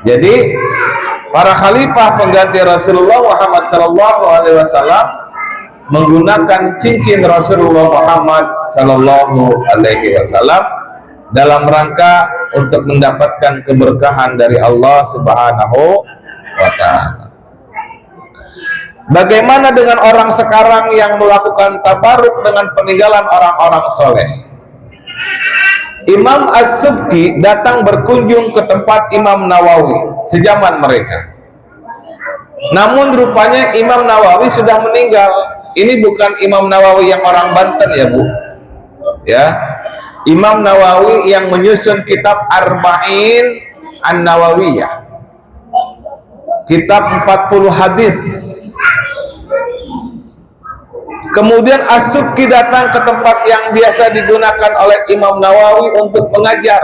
Jadi para khalifah pengganti Rasulullah Muhammad SAW menggunakan cincin Rasulullah Muhammad SAW dalam rangka untuk mendapatkan keberkahan dari Allah Subhanahu wa Ta'ala. Bagaimana dengan orang sekarang yang melakukan tabaruk dengan peninggalan orang-orang soleh? Imam As-Subki datang berkunjung ke tempat Imam Nawawi sejaman mereka. Namun rupanya Imam Nawawi sudah meninggal. Ini bukan Imam Nawawi yang orang Banten ya Bu, ya. Imam Nawawi yang menyusun kitab Arba'in An-Nawawiyah, kitab 40 hadis. Kemudian As-Subki datang ke tempat yang biasa digunakan oleh Imam Nawawi untuk mengajar.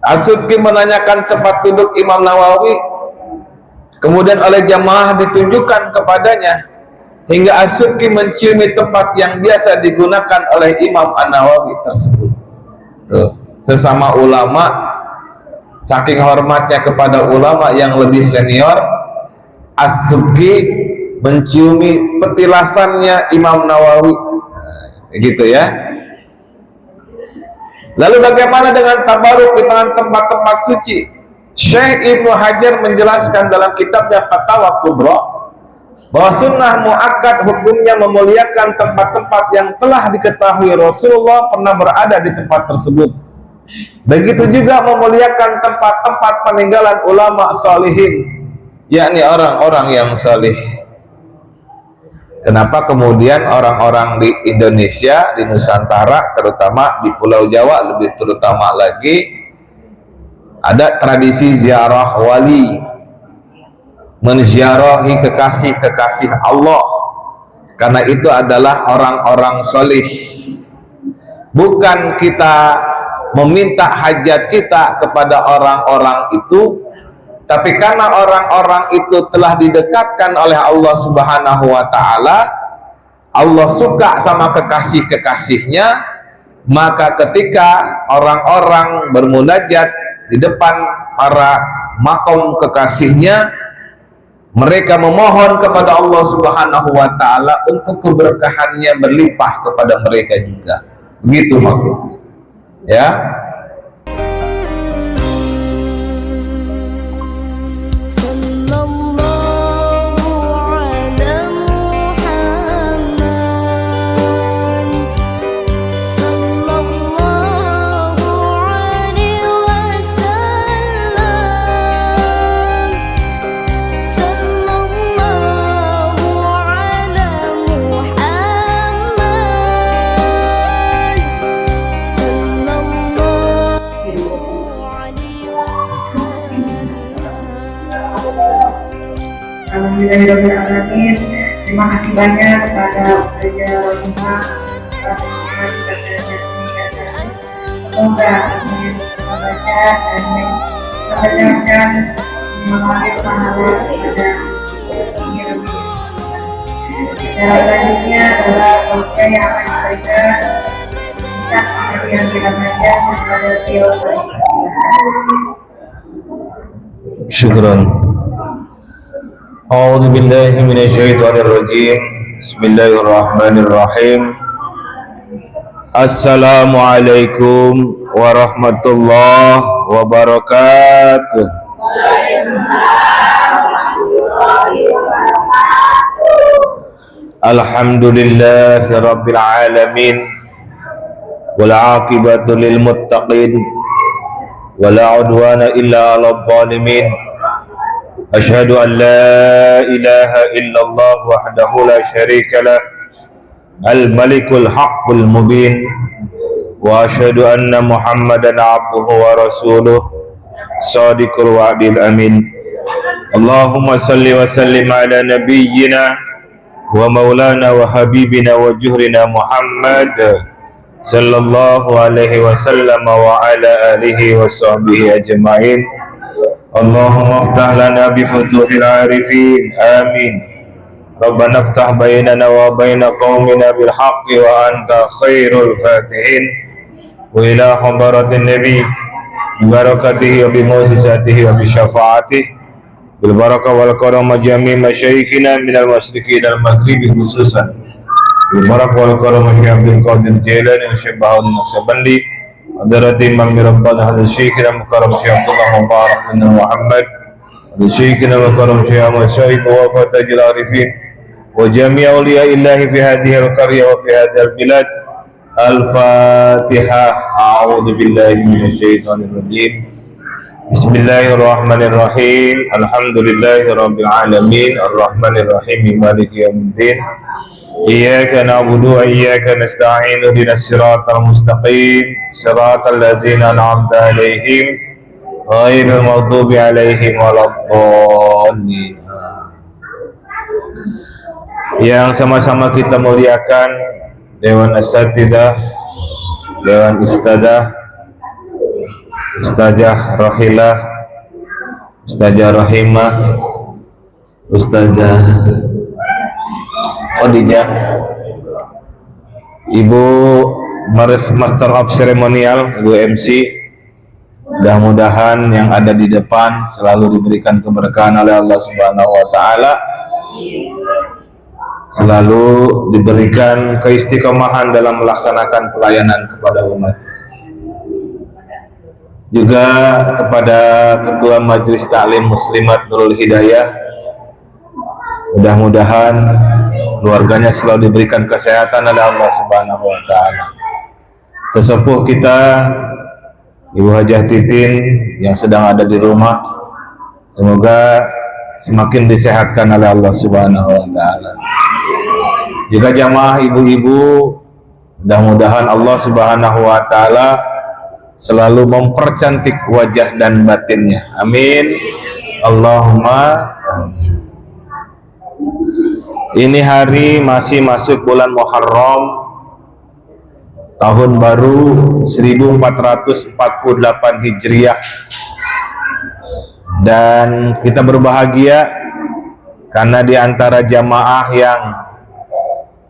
As-Subki menanyakan tempat duduk Imam Nawawi, kemudian oleh jamaah ditunjukkan kepadanya, hingga As-Subki menciumi tempat yang biasa digunakan oleh Imam An-Nawawi tersebut. Tuh, sesama ulama, saking hormatnya kepada ulama yang lebih senior, As-Subki menciumi petilasannya Imam Nawawi, gitu ya. Lalu bagaimana dengan tabaruk di tempat-tempat suci? Syekh Ibnu Hajar menjelaskan dalam kitabnya Fatawa Kubra bahwa sunnah muakkad hukumnya memuliakan tempat-tempat yang telah diketahui Rasulullah pernah berada di tempat tersebut. Begitu juga memuliakan tempat-tempat peninggalan ulama salihin, yakni orang-orang yang salih. Kenapa kemudian orang-orang di Indonesia, di Nusantara, terutama di Pulau Jawa, lebih terutama lagi, ada tradisi ziarah wali, menziarahi kekasih-kekasih Allah, karena itu adalah orang-orang solih. Bukan kita meminta hajat kita kepada orang-orang itu, tapi karena orang-orang itu telah didekatkan oleh Allah Subhanahu wa Ta'ala, Allah suka sama kekasih-kekasihnya, maka ketika orang-orang bermunajat di depan para makom kekasihnya, mereka memohon kepada Allah Subhanahu wa Ta'ala untuk keberkahannya berlimpah kepada mereka juga. Begitu maksudnya, ya. Alhamdulillahirrahmanirrahim. Terima kasih banyak kepada Ustazah Rohimah semoga membaca dan mengajarkan mengalir pahala kepada cara selanjutnya adalah waktu yang akan diberikan seperti yang kita baca kepada beliau. Syukran. A'udzu billahi minasyaitonir rajim. Bismillahirrahmanirrahim. Assalamualaikum warahmatullahi wabarakatuh. Alhamdulillahi rabbil alamin, wal 'aqibatu lil muttaqin, wala 'udwana illa 'alal zalimin. Asyhadu an la ilaha illallah wahdahu la syarika lah, al-malikul haqqul mubin, wa asyhadu anna Muhammadan abduhu wa rasuluh, sadiqul wa'dil amin. Allahumma salli wa sallim ala nabiyyina wa maulana wa habibina wa juhrina Muhammad sallallahu alaihi wasallam wa ala alihi wa sahbihi ajma'in. Allahumma aftah lana bi futuhil arifin, amin. Rabbana aftah bainana wa baina qaumina bil haqqi wa anta khairul fatihin. Wa ila hadaratin nabi ببركته وبموجزاته وبشفاعته بالبركة والكرم جميع مشايخنا من المشرقين المغرب خصوصا بالبركة والكرم شيخ عبد القادر الجيلاني وشيخ بهاء النقشبندي حضرة إمام مربد هذا الشيخنا المكرم شيخ عبد الله مبارك بن محمد الشيخنا المكرم شيخ أحمد شاهد ووفاة تاج العارفين وجميع أولياء الله في هذه القرية وفي هذه البلاد. الفاتحة. أعوذ بالله من الشيطان الرجيم. بسم الله الرحمن الرحيم. الحمد لله رب العالمين الرحمن الرحيم مالك يوم الدين. إياك نعبد وإياك نستعين اهدنا الصراط المستقيم صراط الذين أنعمت عليهم غير المغضوب عليهم ولا الضالين. Yang sama-sama kita muliakan Dewan Asatidah, Dewan Istadah, Ustazah Rahilah, Ustazah Rahimah, Ustazah Khadijah, Ibu Master of Ceremonial, Ibu MC. Mudah-mudahan yang ada di depan selalu diberikan keberkahan oleh Allah Subhanahu wa Ta'ala, selalu diberikan keistiqomahan dalam melaksanakan pelayanan kepada umat. Juga kepada Ketua Majelis Taklim Muslimat Nurul Hidayah, mudah-mudahan keluarganya selalu diberikan kesehatan oleh Allah Subhanahu wa Ta'ala. Sesepuh kita Ibu Hajah Titin yang sedang ada di rumah, semoga semakin disehatkan oleh Allah Subhanahu wa Ta'ala. Juga jamaah ibu-ibu, mudah-mudahan Allah Subhanahu wa Ta'ala selalu mempercantik wajah dan batinnya. Amin. Allahumma amin. Ini hari masih masuk bulan Muharram, tahun baru 1448 Hijriah, dan kita berbahagia karena di antara jamaah yang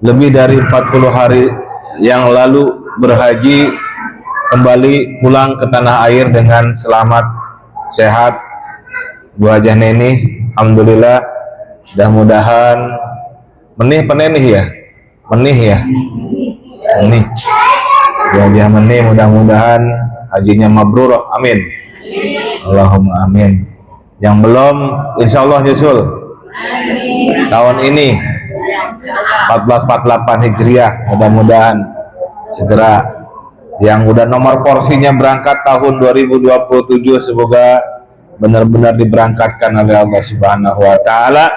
lebih dari 40 hari yang lalu berhaji kembali pulang ke tanah air dengan selamat, sehat. Bu Hajah Neni, alhamdulillah. Mudah-mudahan menih ya, menih. Bu Hajah Menih, mudah-mudahan hajinya mabrur, amin. Allahumma amin. Yang belum, insya Allah nyusul tahun ini 1448 Hijriah, mudah-mudahan segera. Yang udah nomor porsinya berangkat tahun 2027, semoga benar-benar diberangkatkan oleh Allah Subhanahu wa Ta'ala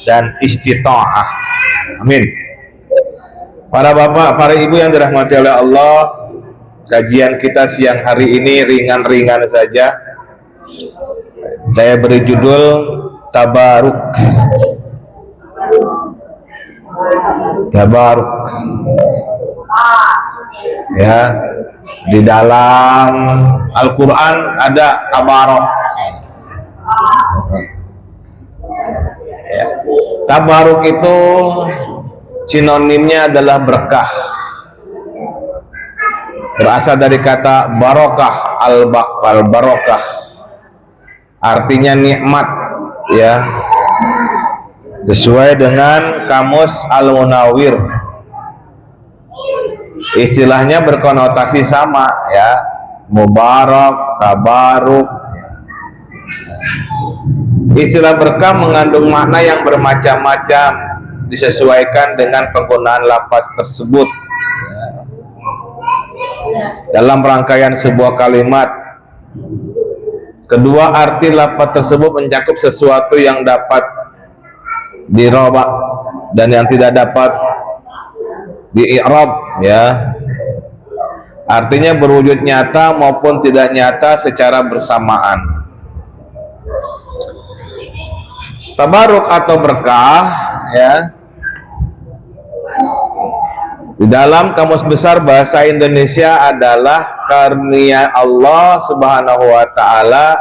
dan istita'ah, amin. Para bapak, para ibu yang dirahmati oleh Allah, kajian kita siang hari ini ringan-ringan saja. Saya beri judul Tabaruk. Tabaruk. Ya, di dalam Al-Quran ada tabarok. Ya. Tabaruk itu sinonimnya adalah berkah. Berasal dari kata barokah, al-barokah, artinya nikmat, ya. Sesuai dengan Kamus Al-Munawwir, istilahnya berkonotasi sama, ya, mubarak, tabaruk. Istilah berkah mengandung makna yang bermacam-macam, disesuaikan dengan penggunaan lafaz tersebut dalam rangkaian sebuah kalimat. Kedua, arti lafaz tersebut mencakup sesuatu yang dapat dirobak dan yang tidak dapat di-i'rab, ya. Artinya berwujud nyata maupun tidak nyata secara bersamaan. Tabaruk atau berkah, ya, di dalam Kamus Besar Bahasa Indonesia adalah karunia Allah Subhanahu wa Ta'ala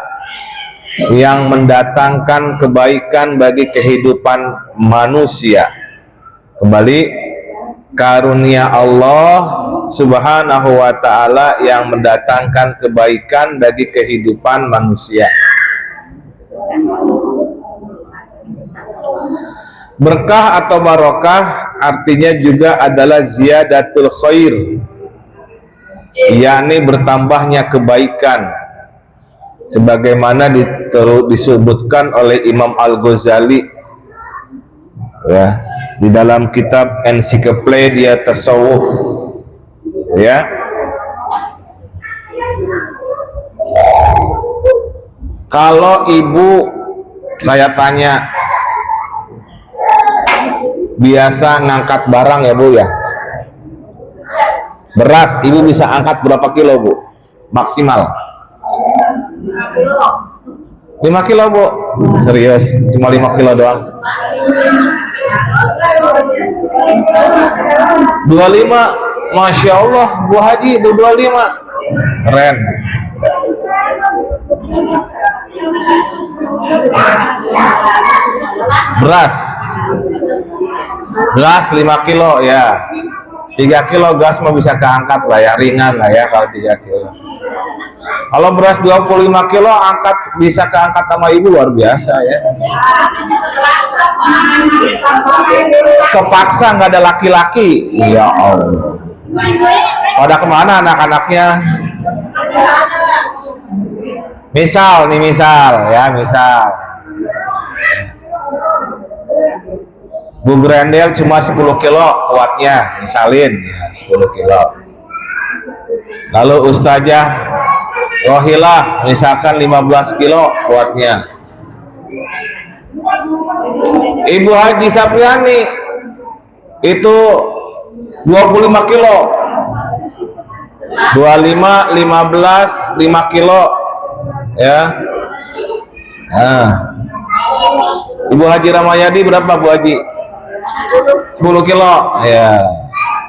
yang mendatangkan kebaikan bagi kehidupan manusia. Kembali, karunia Allah Subhanahu wa ta'ala yang mendatangkan kebaikan bagi kehidupan manusia. Berkah atau barokah artinya juga adalah ziyadatul khair, yakni bertambahnya kebaikan, sebagaimana disebutkan oleh Imam Al-Ghazali ya di dalam kitab Ensiklopedia Tasawuf ya. Kalau ibu, saya tanya, biasa ngangkat barang ya Bu ya, beras ibu bisa angkat berapa kilo Bu maksimal? 5 kilo Bu, serius cuma 5 kilo doang? 25, Masya Allah Bu Haji, 25 keren. Beras 5 kilo ya, 3 kilo gas mah bisa keangkat lah ya, ringan lah ya kalau 3 kilo. Kalau beras 25 kilo bisa keangkat sama ibu, luar biasa ya. Kepaksa nggak ada laki-laki, ya Allah. Pada kemana anak-anaknya? Misal Bu Grendel cuma 10 kilo kuatnya, misalin ya 10 kilo. Lalu Ustazah Rohilah misalkan 15 kilo kuatnya. Ibu Haji Sapriani itu 25 kilo. 25, 15, 5 kilo ya. Nah, Ibu Haji Ramayadi berapa Bu Haji? 10 kilo ya.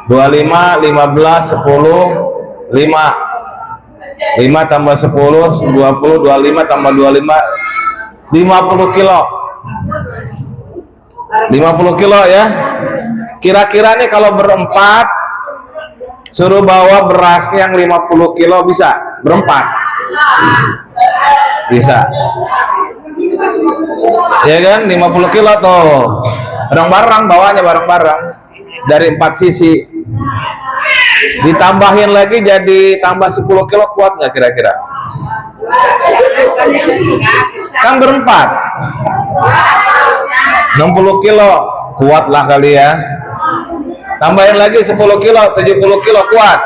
25, 15, 10, 5 tambah 10, 20, 25 tambah 25, 50 kilo. 50 kilo ya. Kira-kira nih kalau berempat suruh bawa berasnya yang 50 kilo bisa? Berempat? Bisa. Ya kan? 50 kilo tuh. Bareng-bareng bawanya, bareng-bareng. Dari 4 sisi. Ditambahin lagi jadi tambah 10 kilo, kuat nggak kira-kira? Kan berempat 60 kilo, kuat lah kali ya. Tambahin lagi 10 kilo, 70 kilo, kuat.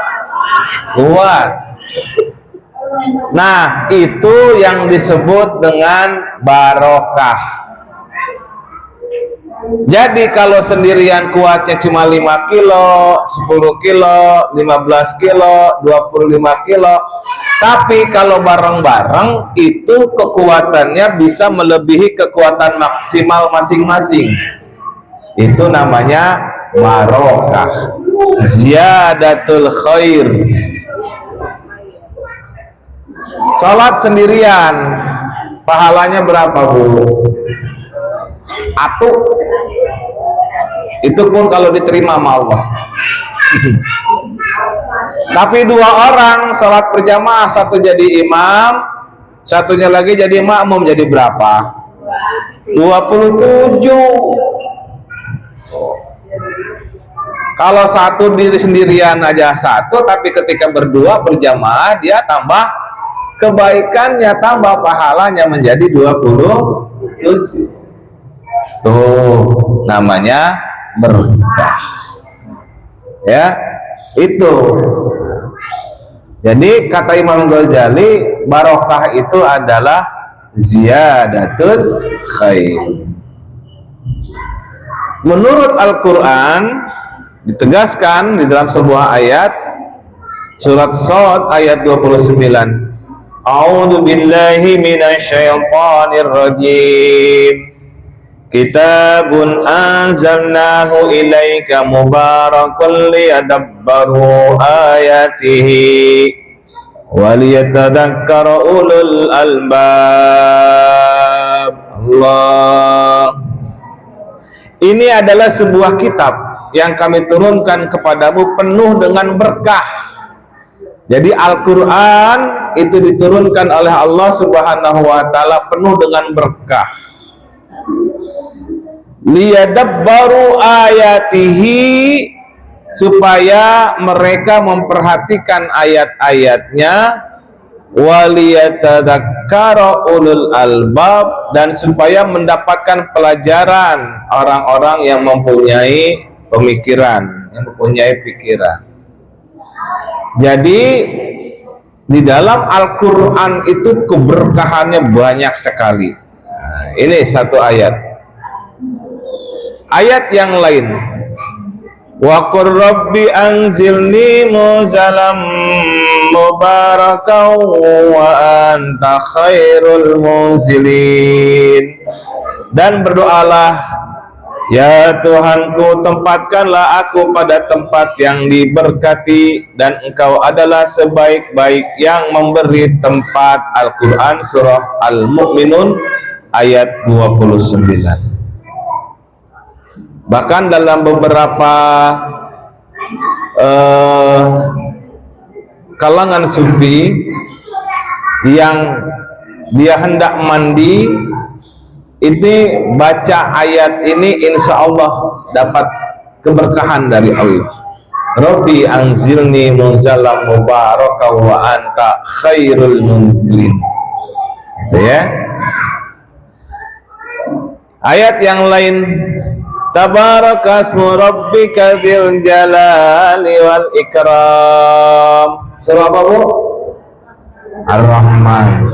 Nah, itu yang disebut dengan barokah. Jadi kalau sendirian kuatnya cuma 5 kilo, 10 kilo, 15 kilo, 25 kilo. Tapi kalau bareng-bareng itu kekuatannya bisa melebihi kekuatan maksimal masing-masing. Itu namanya barokah, ziyadatul khair. Salat sendirian pahalanya berapa Bu? Atu. Itu pun kalau diterima sama Allah. Tapi 2 orang salat berjamaah, satu jadi imam, satunya lagi jadi makmum, jadi berapa? 27. Kalau satu diri sendirian aja satu, tapi ketika berdua berjamaah dia tambah kebaikannya, tambah pahalanya menjadi 27. Tuh namanya berkah ya. Itu jadi kata Imam Ghazali, barokah itu adalah ziyadatul khair. Menurut Al-Quran ditegaskan di dalam sebuah ayat, surat Shad ayat 29, A'udzu billahi minasyaitonir rajim. Kitabun anzalnahu ilaika mubarakun liyadabbaru ayatihi waliyatadzakkara ulul albab. Allah. Ini adalah sebuah kitab yang kami turunkan kepadamu penuh dengan berkah. Jadi Al-Quran itu diturunkan oleh Allah Subhanahu wa Ta'ala penuh dengan berkah. Liyadabbaru ayatihi, supaya mereka memperhatikan ayat-ayatnya, waliyatadzakkara ulul albab, dan supaya mendapatkan pelajaran orang-orang yang mempunyai pemikiran, yang mempunyai pikiran. Jadi di dalam Al-Quran itu keberkahannya banyak sekali. Nah, ini satu ayat. Ayat yang lain, wa qur rabbi anzilni muzalam mubarakan wa anta khairul munzilin. Dan berdoalah, ya Tuhanku, tempatkanlah aku pada tempat yang diberkati, dan Engkau adalah sebaik-baik yang memberi tempat. Al-Quran surah Al-Mu'minun ayat 29. Bahkan dalam beberapa kalangan sufi yang dia hendak mandi, ini baca ayat ini insya Allah dapat keberkahan dari Allah. Rabbi anzilni munzalam mubarakan wa anta khairul munzilin. Ya. Ayat yang lain, tabarakasmu rabbika dzil jalali wal ikram. Surah apa, Bu? Ar-Rahman.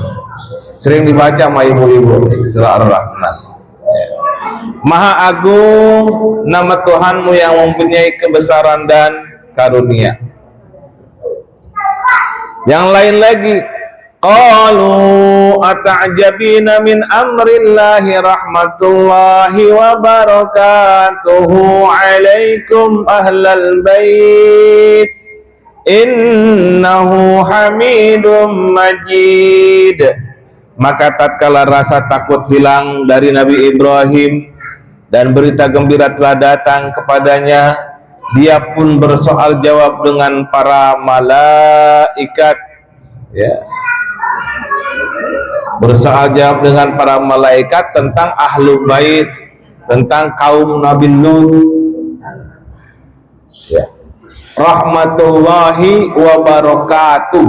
Sering dibaca sama ibu-ibu, surah Ar-Rahman. Maha agung nama Tuhanmu yang mempunyai kebesaran dan karunia. Yang lain lagi, qalu ata'jabina min amrillahi rahmatullahi wa barakatuhu alaikum ahlal bait innahu hamidum majid. Maka tatkala rasa takut hilang dari Nabi Ibrahim dan berita gembira telah datang kepadanya, dia pun bersoal jawab dengan para malaikat, ya, bersoal jawab dengan para malaikat tentang ahlu bait, tentang kaum Nabi Lut, ya. Rahmatullahi wa barakatuh,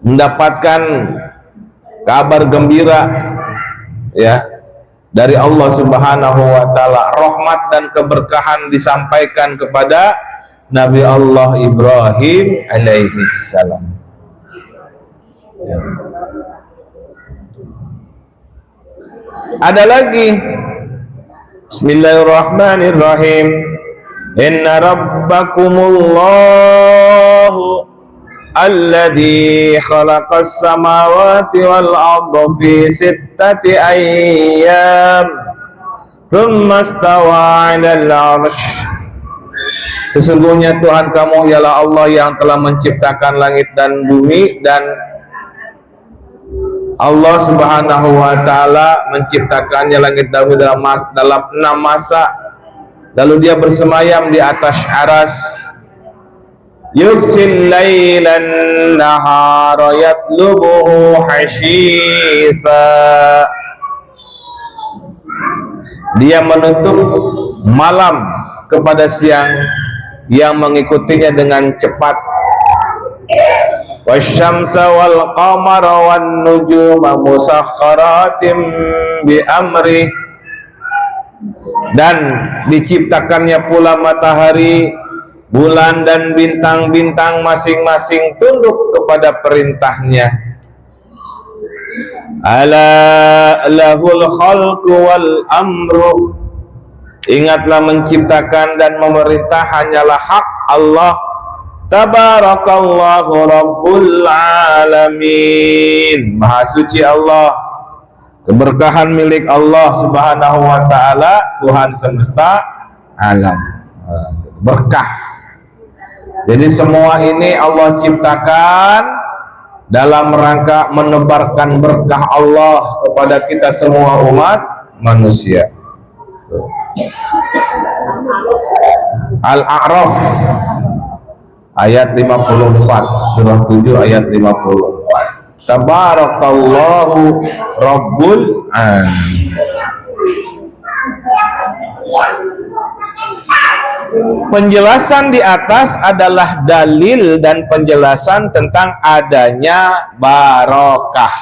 mendapatkan kabar gembira, ya, dari Allah Subhanahu wa Ta'ala. Rahmat dan keberkahan disampaikan kepada Nabi Allah Ibrahim alaihi salam. Ya. Ada lagi, bismillahirrahmanirrahim, inna rabbakumullahu alladzi khalaqas samawati wal arda fi sittati ayyam thumma istawa 'alal 'arsy. Sesungguhnya Tuhan kamu ialah Allah yang telah menciptakan langit dan bumi, dan Allah Subhanahu wa Ta'ala menciptakannya langit dan bumi dalam 6 masa. Lalu dia bersemayam di atas aras. Yuksil laylan nahara yatlubuhu hasisa. Dia menutup malam kepada siang yang mengikutinya dengan cepat. Wasyamsa wal qamara wan nujuma musakhkharatim bi amrih. Dan diciptakannya pula matahari, bulan, dan bintang-bintang masing-masing tunduk kepada perintahnya. Ala lahul khalqu wal amru. Ingatlah, menciptakan dan memerintah hanyalah hak Allah. Tabarakallahu rabbul alamin. Maha suci Allah, keberkahan milik Allah Subhanahu wa Ta'ala, Tuhan semesta alam. Berkah. Jadi semua ini Allah ciptakan dalam rangka menebarkan berkah Allah kepada kita semua umat manusia. Al-A'raf ayat 54, surah 7 ayat 54. Tabarakallahu Rabbul Alamin. Penjelasan di atas adalah dalil dan penjelasan tentang adanya barokah.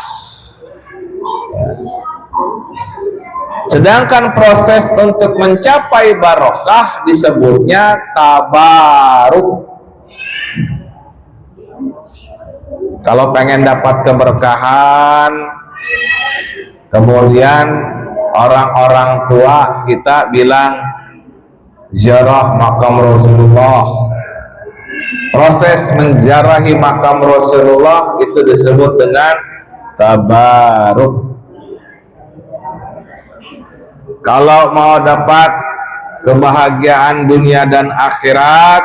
Sedangkan proses untuk mencapai barokah disebutnya tabaruk. Kalau pengen dapat keberkahan, kemudian orang-orang tua kita bilang ziarah makam Rasulullah. Proses menziarahi makam Rasulullah itu disebut dengan tabaruk. Kalau mau dapat kebahagiaan dunia dan akhirat,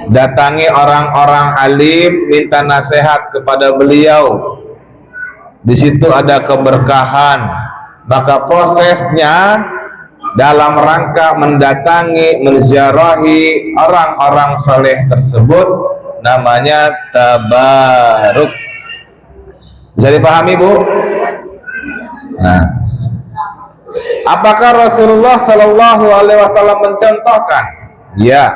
datangi orang-orang alim, minta nasihat kepada beliau. Di situ ada keberkahan. Maka prosesnya dalam rangka mendatangi, menziarahi orang-orang saleh tersebut namanya tabaruk. Bisa dipahami, Bu? Nah, apakah Rasulullah Shallallahu Alaihi Wasallam mencontohkan? Ya,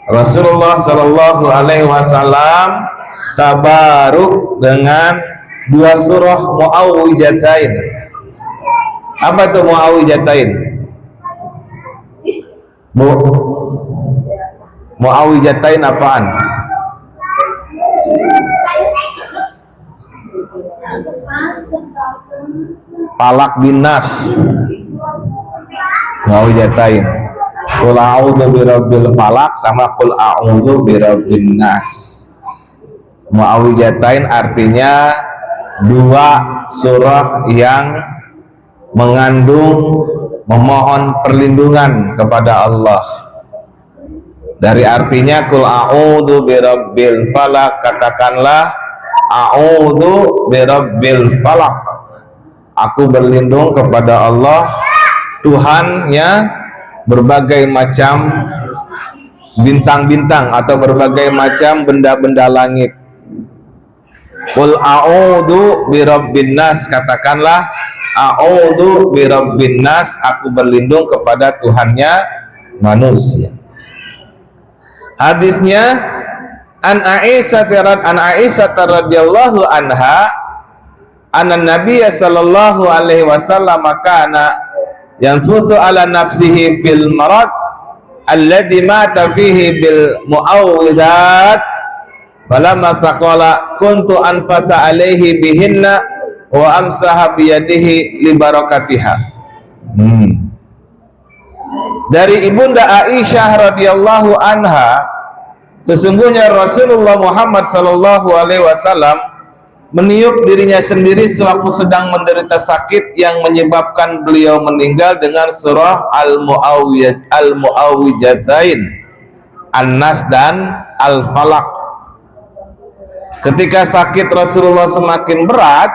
Rasulullah Shallallahu Alaihi Wasallam tabaruk dengan 2 surah Muawwijatain. Apa itu Muawwijatain? Bu, Muawwijatain apaan? Falak bin Nas. Muawwijatain. Qul a'udzu birabbil falaq sama qul a'udzu birabbin nas. Muawwijatain artinya 2 surah yang mengandung memohon perlindungan kepada Allah. Dari artinya qul a'udzu birabbil falaq, katakanlah a'udzu birabbil falaq, aku berlindung kepada Allah, Tuhannya berbagai macam bintang-bintang atau berbagai macam benda-benda langit. Qul a'udzu birabbin nas, katakanlah a'udzu birabbin nas, aku berlindung kepada Tuhannya manusia. Hadisnya an Aisyah radhiyallahu anha anna Nabiy sallallahu alaihi wasallam kana yanfusu ala nafsihi fil marad alladhi mata fihi bil muawwidzat falamma taqala kuntu anfasa alaihi bihinna wa amsaha biyadihi li barakatiha. Dari Ibunda Aisyah radhiyallahu anha, sesungguhnya Rasulullah Muhammad sallallahu alaihi wasallam meniup dirinya sendiri sewaktu sedang menderita sakit yang menyebabkan beliau meninggal dengan surah Al-Muawwijatain, An-Nas dan Al-Falaq. Ketika sakit Rasulullah semakin berat,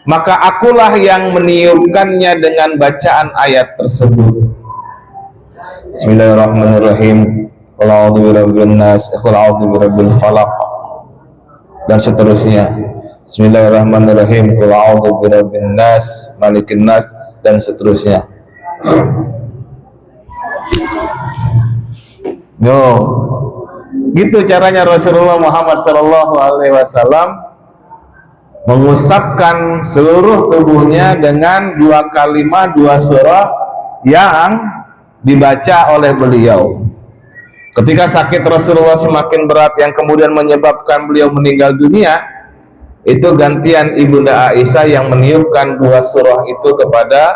maka akulah yang meniupkannya dengan bacaan ayat tersebut. Bismillahirrahmanirrahim. Qul a'udzu birabbin nas, qul a'udzu birabbil falaq, dan seterusnya. Bismillahirrahmanirrahim. Qul a'udzu birabbin nas, malikin nas, dan seterusnya. Yo, gitu caranya Rasulullah Muhammad sallallahu alaihi wasallam mengusapkan seluruh tubuhnya dengan 2 kalimat, 2 surah yang dibaca oleh beliau. Ketika sakit Rasulullah semakin berat yang kemudian menyebabkan beliau meninggal dunia, itu gantian Ibunda Aisyah yang meniupkan 2 surah itu kepada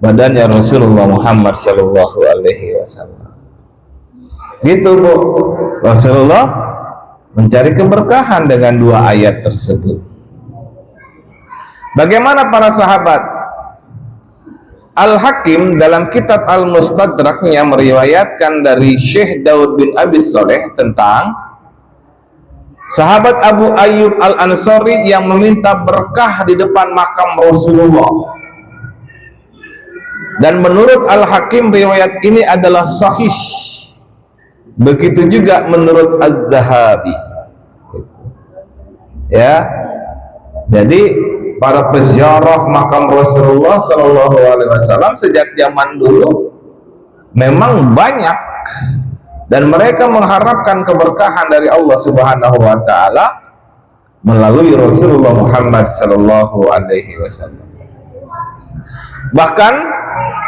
badannya Rasulullah Muhammad sallallahu alaihi wasallam. Gitu, Bu. Rasulullah mencari keberkahan dengan 2 ayat tersebut. Bagaimana para sahabat? Al-Hakim dalam kitab Al-Mustadraknya meriwayatkan dari Syekh Daud bin Abi Sholeh tentang sahabat Abu Ayyub Al-Ansari yang meminta berkah di depan makam Rasulullah. Dan menurut Al-Hakim riwayat ini adalah sahih. Begitu juga menurut Az-Zahabi. Ya. Jadi para peziarah makam Rasulullah Shallallahu Alaihi Wasallam sejak zaman dulu memang banyak, dan mereka mengharapkan keberkahan dari Allah Subhanahu Wa Taala melalui Rasulullah Muhammad Shallallahu Alaihi Wasallam. Bahkan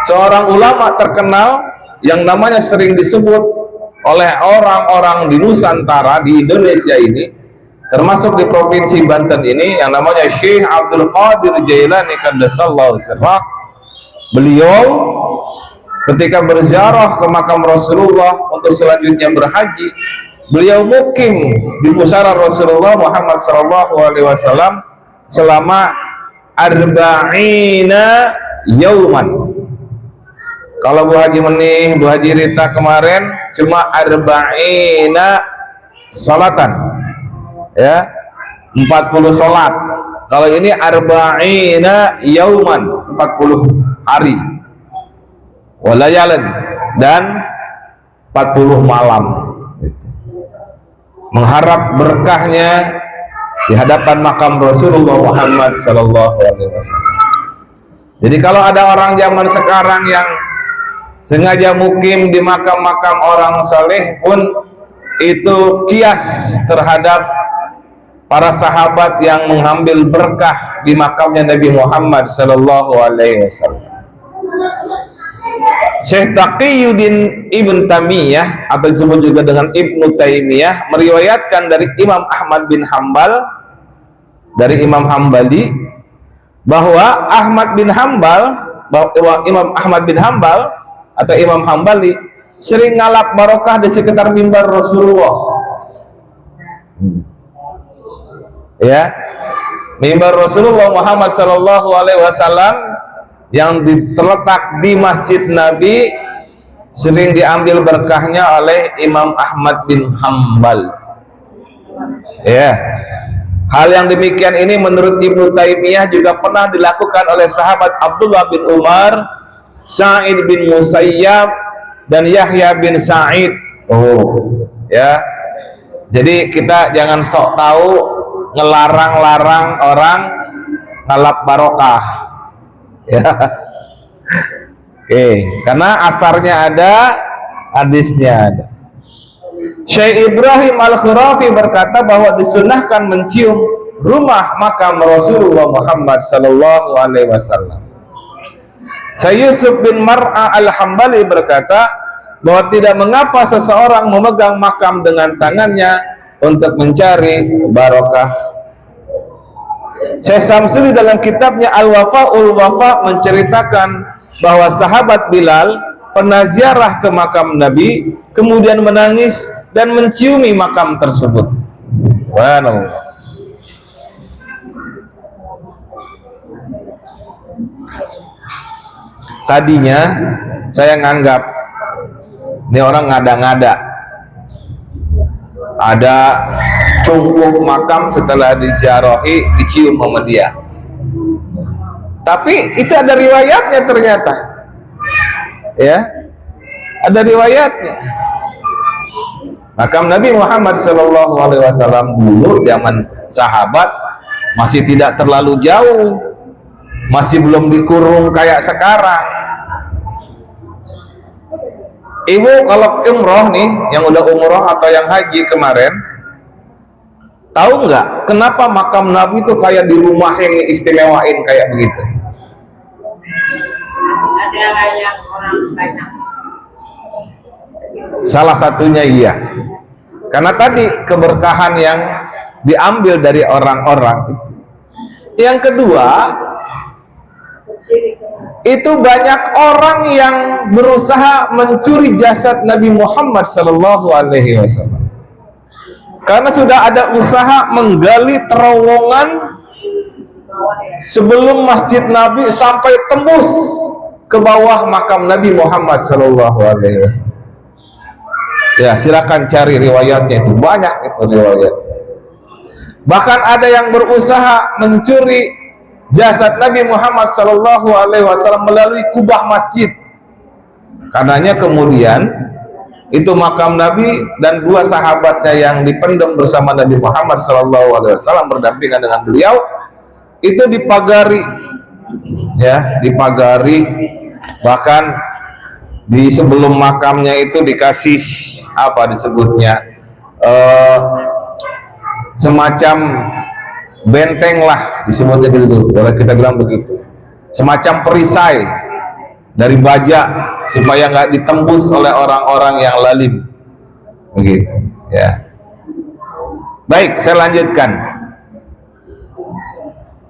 seorang ulama terkenal yang namanya sering disebut oleh orang-orang di Nusantara, di Indonesia ini, termasuk di provinsi Banten ini, yang namanya Syekh Abdul Qadir Jailani Qaddasallahu sirrah. Beliau ketika berziarah ke makam Rasulullah untuk selanjutnya berhaji, beliau mukim di pusara Rasulullah Muhammad sallallahu alaihi wasallam selama arba'ina yauman. Kalau Bu Haji Menih, Bu Haji Rita kemarin cuma arba'ina salatan, ya, 40 sholat. Kalau ini arba'ina yauman, 40 hari, walayalan, dan 40 malam, mengharap berkahnya di hadapan makam Rasulullah Muhammad sallallahu alaihi wasallam. Jadi kalau ada orang zaman sekarang yang sengaja mukim di makam-makam orang saleh pun, itu kias terhadap para sahabat yang mengambil berkah di makamnya Nabi Muhammad sallallahu alaihi wasallam. Syekh Taqiyuddin Ibn Taimiyah atau disebut juga dengan Ibnu Taimiyah meriwayatkan dari Imam Ahmad bin Hambal, dari Imam Hambali, bahwa Imam Ahmad bin Hambal atau Imam Hambali sering ngalap barokah di sekitar mimbar Rasulullah. Ya, mimbar Rasulullah Muhammad sallallahu alaihi wasallam yang terletak di Masjid Nabi sering diambil berkahnya oleh Imam Ahmad bin Hambal. Ya, hal yang demikian ini menurut Ibnu Taimiyah juga pernah dilakukan oleh sahabat Abdullah bin Umar, Sa'id bin Musayyab, dan Yahya bin Sa'id. Ya, jadi kita jangan sok tahu ngelarang-larang orang ngalap barokah, ya. Oke, karena asarnya ada, hadisnya ada. Syekh Ibrahim Al-Khurafi berkata bahwa disunahkan mencium rumah makam Rasulullah Muhammad sallallahu alaihi wasallam. Syekh Yusuf bin Mar'a Al-Hambali berkata bahwa tidak mengapa seseorang memegang makam dengan tangannya untuk mencari barokah. Syekh Samsuri dalam kitabnya Al-Wafa'ul Wafa menceritakan bahwa sahabat Bilal pernah ziarah ke makam Nabi, kemudian menangis dan menciumi makam tersebut. Subhanallah. Tadinya saya nganggap ini orang ngada-ngada, ada cungkup makam setelah diziarahi dicium sama dia. Tapi itu ada riwayatnya ternyata, ya, ada riwayatnya. Makam Nabi Muhammad SAW dulu zaman sahabat masih tidak terlalu jauh, masih belum dikurung kayak sekarang. Ibu kalau umroh nih, yang udah umroh atau yang haji kemarin, tahu nggak kenapa makam Nabi itu kayak di rumah yang istimewain kayak begitu? Ada yang orang banyak. Salah satunya iya, karena tadi keberkahan yang diambil dari orang-orang. Yang kedua, itu banyak orang yang berusaha mencuri jasad Nabi Muhammad sallallahu alaihi wasallam. Karena sudah ada usaha menggali terowongan sebelum Masjid Nabi sampai tembus ke bawah makam Nabi Muhammad sallallahu alaihi wasallam. Ya, silakan cari riwayatnya, itu banyak itu riwayat. Bahkan ada yang berusaha mencuri jasad Nabi Muhammad sallallahu alaihi wasallam melalui kubah masjid. Karenanya kemudian itu makam Nabi dan dua sahabatnya yang dipendam bersama Nabi Muhammad sallallahu alaihi wasallam berdampingan dengan beliau itu dipagari, ya, dipagari. Bahkan di sebelum makamnya itu dikasih apa disebutnya, semacam benteng lah disebutnya gitu, boleh kita bilang begitu, semacam perisai dari baja supaya nggak ditembus oleh orang-orang yang lalim, begitu, ya. Baik, saya lanjutkan.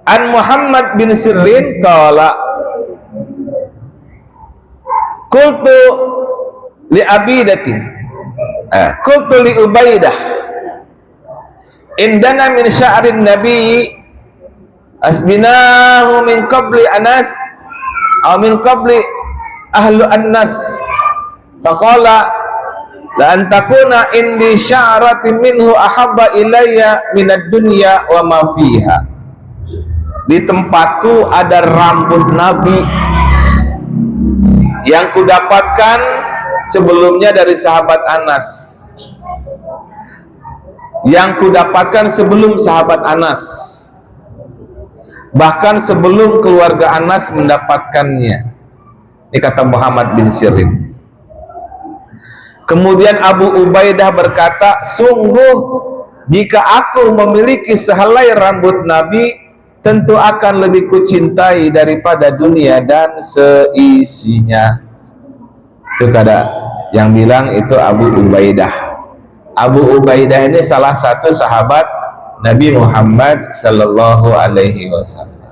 An Muhammad bin Sirin qala qultu li abidatin qultu li Ubaidah indana min sya'rin nabi asbinahu min qabli Anas aw min qabli ahlu Anas faqala la an takuna indi sya'ratin minhu ahabba ilayya minad dunya wa ma fiha. Di tempatku ada rambut Nabi yang kudapatkan sebelumnya dari sahabat Anas, yang kudapatkan sebelum sahabat Anas, bahkan sebelum keluarga Anas mendapatkannya. Ini kata Muhammad bin Sirin. Kemudian Abu Ubaidah berkata, sungguh jika aku memiliki sehelai rambut Nabi, tentu akan lebih kucintai daripada dunia dan seisinya. Itu kata yang bilang itu Abu Ubaidah. Abu Ubaidah ini salah satu sahabat Nabi Muhammad sallallahu alaihi wasallam.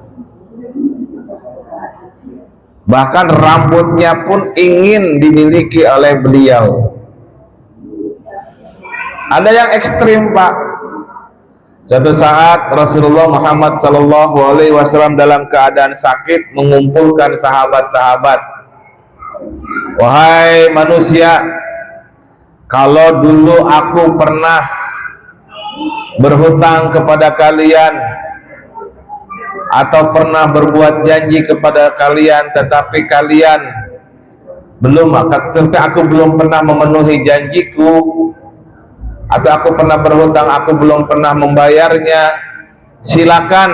Bahkan rambutnya pun ingin dimiliki oleh beliau. Ada yang ekstrim, Pak. Suatu saat Rasulullah Muhammad sallallahu alaihi wasallam dalam keadaan sakit mengumpulkan sahabat-sahabat. Wahai manusia, kalau dulu aku pernah berhutang kepada kalian atau pernah berbuat janji kepada kalian tetapi kalian belum, tetapi aku belum pernah memenuhi janjiku, atau aku pernah berhutang aku belum pernah membayarnya, silakan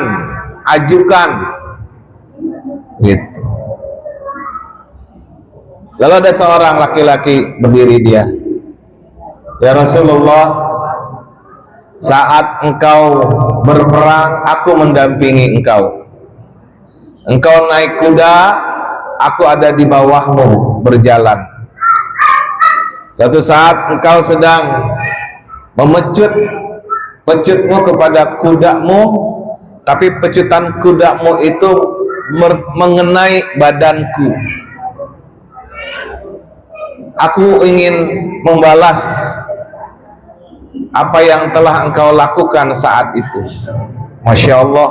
ajukan, gitu. Lalu ada seorang laki-laki berdiri, dia, ya Rasulullah, saat engkau berperang aku mendampingi engkau, engkau naik kuda, aku ada di bawahmu berjalan. Suatu saat engkau sedang memecut pecutmu kepada kudamu, tapi pecutan kudamu itu mengenai badanku. Aku ingin membalas apa yang telah engkau lakukan saat itu. Masya Allah.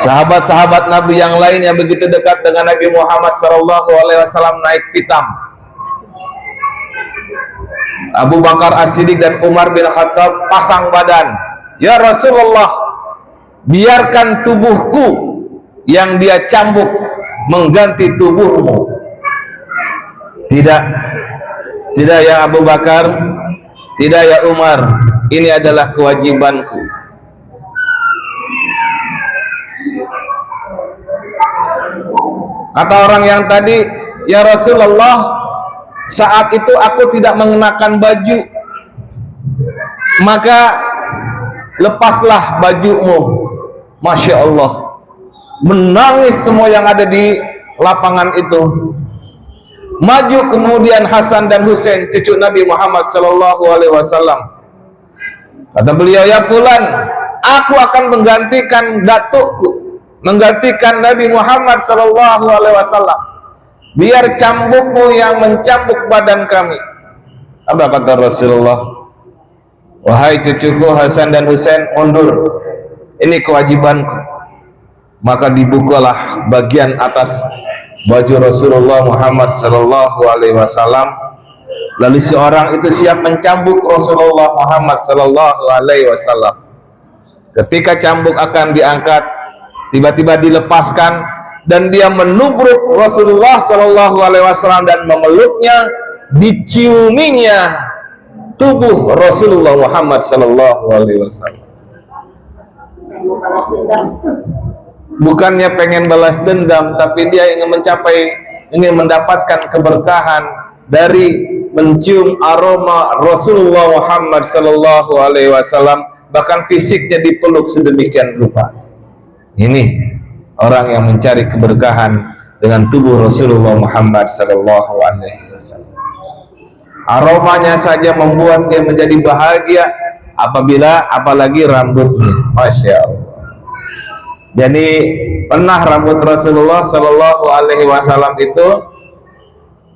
Sahabat-sahabat Nabi yang lain yang begitu dekat dengan Nabi Muhammad SAW naik pitam. Abu Bakar As-Siddiq dan Umar bin Khattab pasang badan. Ya Rasulullah, biarkan tubuhku yang dia cambuk mengganti tubuhmu. Tidak, tidak ya Abu Bakar, tidak ya Umar, ini adalah kewajibanku. Kata orang yang tadi, ya Rasulullah, saat itu aku tidak mengenakan baju, maka lepaslah bajumu. Masya Allah, menangis semua yang ada di lapangan itu. Maju kemudian Hasan dan Husain, cucu Nabi Muhammad SAW. Kata beliau, ya Fulan, aku akan menggantikan datukku, menggantikan Nabi Muhammad SAW. Biar cambukmu yang mencambuk badan kami. Apa kata Rasulullah? Wahai cucuku Hasan dan Husain, mundur, ini kewajibanku. Maka dibukalah bagian atas baju Rasulullah Muhammad SAW. Lalu seorang itu siap mencambuk Rasulullah Muhammad SAW. Ketika cambuk akan diangkat, tiba-tiba dilepaskan dan dia menubruk Rasulullah Shallallahu Alaihi Wasallam dan memeluknya, diciuminya tubuh Rasulullah Muhammad Shallallahu Alaihi Wasallam. Bukannya pengen balas dendam, tapi dia ingin mendapatkan keberkahan dari mencium aroma Rasulullah Muhammad Sallallahu Alaihi Wasallam, bahkan fisiknya dipeluk sedemikian rupa. Ini orang yang mencari keberkahan dengan tubuh Rasulullah Muhammad Sallallahu Alaihi Wasallam. Aromanya saja membuat dia menjadi bahagia, apalagi rambutnya, masya Allah. Jadi pernah rambut Rasulullah Sallallahu Alaihi Wasallam itu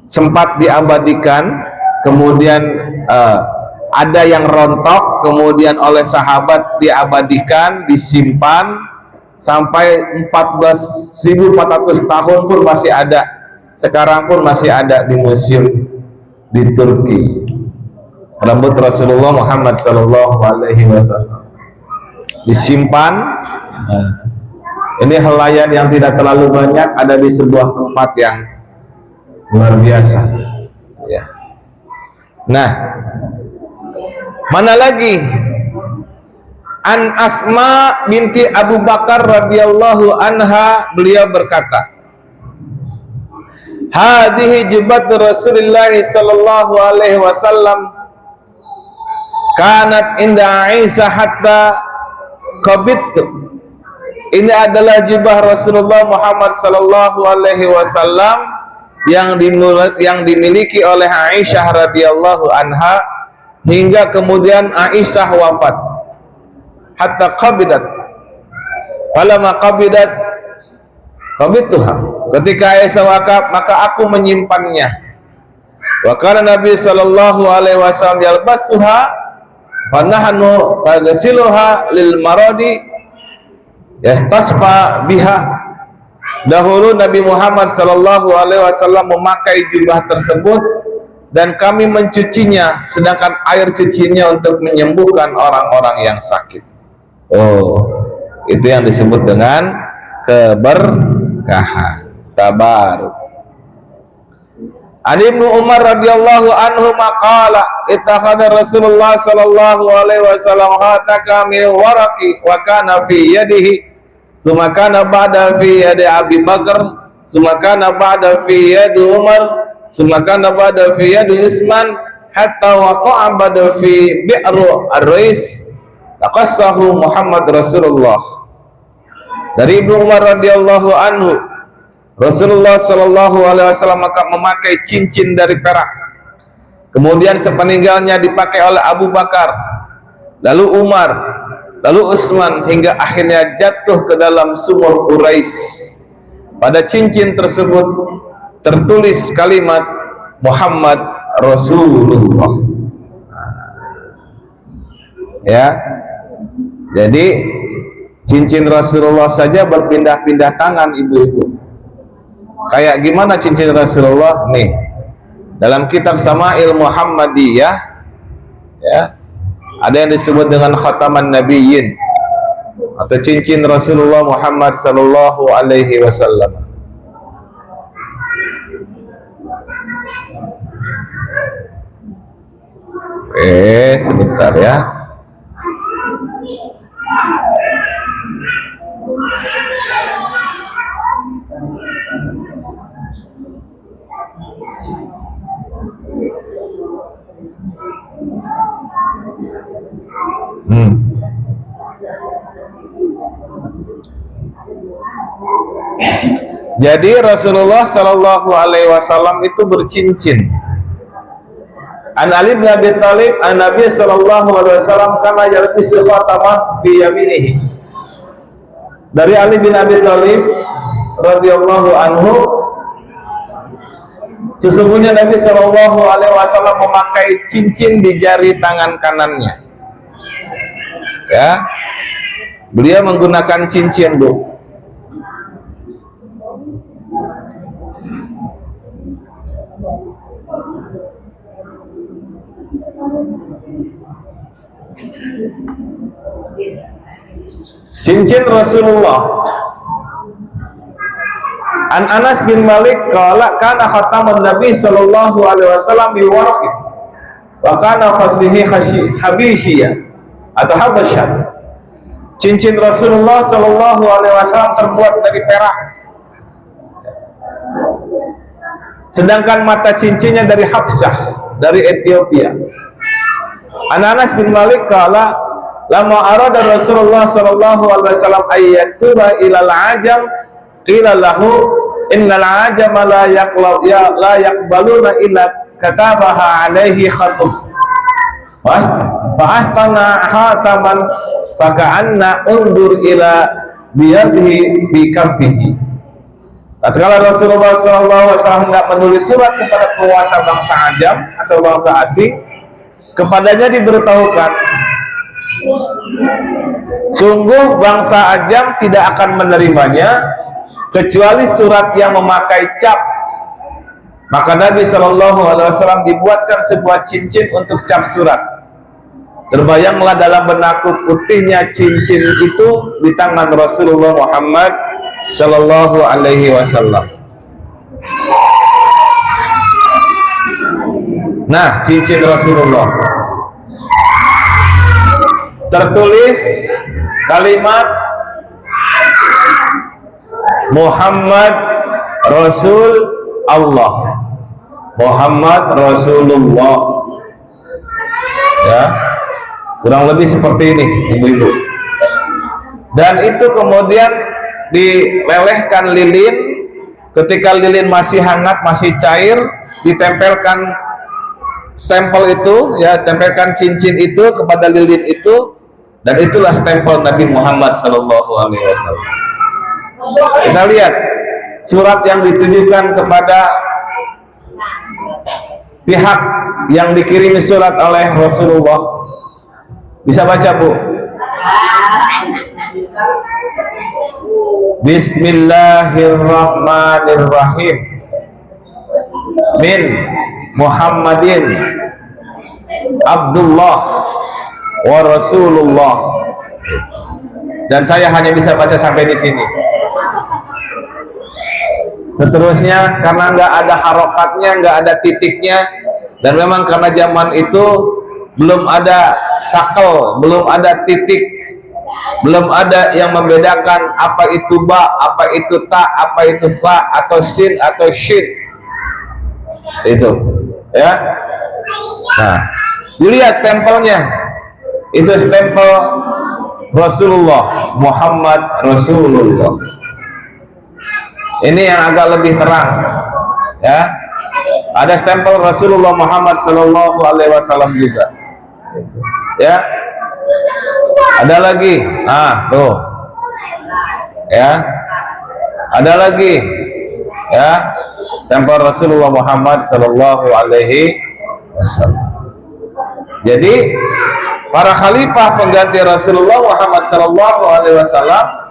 sempat diabadikan, kemudian ada yang rontok, kemudian oleh sahabat diabadikan, disimpan sampai 14.400 tahun pun masih ada. Sekarang pun masih ada di museum di Turki. Rambut Rasulullah Muhammad Sallallahu Alaihi Wasallam disimpan. Ini helaian yang tidak terlalu banyak, ada di sebuah tempat yang luar biasa. Ya. Nah, mana lagi? An Asma binti Abu Bakar radhiyallahu anha, beliau berkata, hadhihi jubat Rasulullah sallallahu alaihi wasallam kanat inda Aisyah hatta qabittu. Ini adalah jubah Rasulullah Muhammad sallallahu alaihi wasallam yang dimiliki oleh Aisyah radhiyallahu anha hingga kemudian Aisyah wafat. Hatta qabidat. Falamma qabituha. Ketika Aisyah wafat, maka aku menyimpannya. Wa kana Nabi sallallahu alaihi wasallam yalbasuha fa nahnu taghsiluha lil maradi yastasfa biha. Dahulu Nabi Muhammad Sallallahu Alaihi Wasallam memakai jubah tersebut dan kami mencucinya, sedangkan air cucinya untuk menyembuhkan orang-orang yang sakit. Oh, itu yang disebut dengan keberkahan. Tabaruk. An Ibnu Umar radhiyallahu anhu maqala ittakhadha Rasulullah sallallahu alaihi wasallam hataka min waraqi wa kana fi yadihi. Tsumma kana ba'da fi yadi Abi Bakar, tsumma kana ba'da fi yadi Umar, tsumma kana ba'da fi yadi Utsman, hatta waqa'a ba'da fi bi'ru ar-rais taqassahu Muhammad Rasulullah. Dari Ibnu Umar radhiyallahu anhu, Rasulullah sallallahu alaihi wasallam memakai cincin dari perak. Kemudian sepeninggalnya dipakai oleh Abu Bakar, lalu Umar, lalu Utsman, hingga akhirnya jatuh ke dalam sumur Quraisy. Pada cincin tersebut tertulis kalimat Muhammad Rasulullah. Ya, jadi cincin Rasulullah saja berpindah-pindah tangan, ibu-ibu. Kayak gimana cincin Rasulullah? Nih, dalam kitab Sama'il Muhammadiyah, ya, ada yang disebut dengan khataman nabiyyin atau cincin Rasulullah Muhammad sallallahu alaihi wasallam. Sebentar ya. Jadi Rasulullah Sallallahu Alaihi Wasallam itu bercincin. An Ali bin Abi Thalib an Nabi Sallallahu Alaihi Wasallam kana yalbisu khatamah bi yaminihi. Dari Ali bin Abi Thalib radhiyallahu anhu, sesungguhnya Nabi Sallallahu Alaihi Wasallam memakai cincin di jari tangan kanannya. Ya, beliau menggunakan cincin, Bu. cincin Rasulullah. An Anas bin Malik qala kana khatamun Nabi sallallahu alaihi wasallam bi warqin wa kana fasihi habisyah atau habasyah. Cincin Rasulullah sallallahu alaihi wasallam terbuat dari perak, sedangkan mata cincinnya dari Habsyah, dari Ethiopia. An Anas bin Malik qala lama arada Rasulullah sallallahu alaihi wasallam ayyatuba ilal ajam qila lahu innal ajama la yaqbaluna illa katabaha alaihi khatam fa astana hataman faka'anna undur ila biyadihi fi kaffihi. Tatkala Rasulullah SAW hendak menulis surat kepada penguasa bangsa Ajam atau bangsa asing, kepadanya diberitahukan, sungguh bangsa Ajam tidak akan menerimanya kecuali surat yang memakai cap. Maka Nabi SAW dibuatkan sebuah cincin untuk cap surat. Terbayanglah dalam benakku putihnya cincin itu di tangan Rasulullah Muhammad Sallallahu Alaihi Wasallam. Nah, cincin Rasulullah tertulis kalimat Muhammad Rasul Allah, Muhammad Rasulullah. Ya, kurang lebih seperti ini, ibu-ibu. Dan itu kemudian dilelehkan lilin. Ketika lilin masih hangat, masih cair, ditempelkan stempel itu, ya, tempelkan cincin itu kepada lilin itu, dan itulah stempel Nabi Muhammad Sallallahu Alaihi Wasallam. Kita lihat surat yang ditujukan kepada pihak yang dikirimi surat oleh Rasulullah. Bisa baca, Bu? Bismillahirrahmanirrahim. Min Muhammadin Abdullah wa Rasulullah. Dan saya hanya bisa baca sampai di sini. Seterusnya karena nggak ada harokatnya, nggak ada titiknya, dan memang karena zaman itu belum ada sakel, belum ada titik, belum ada yang membedakan apa itu ba, apa itu ta, apa itu fa, atau sin, atau shin. Itu, ya. Nah, dilihat stempelnya. Itu stempel Rasulullah, Muhammad Rasulullah. Ini yang agak lebih terang, ya. Ada stempel Rasulullah Muhammad Sallallahu Alaihi Wasallam juga, ya. Ada lagi, tuh, ya. Ada lagi, ya, stempel Rasulullah Muhammad Sallallahu Alaihi Wasallam. Jadi para khalifah pengganti Rasulullah Muhammad Sallallahu Alaihi Wasallam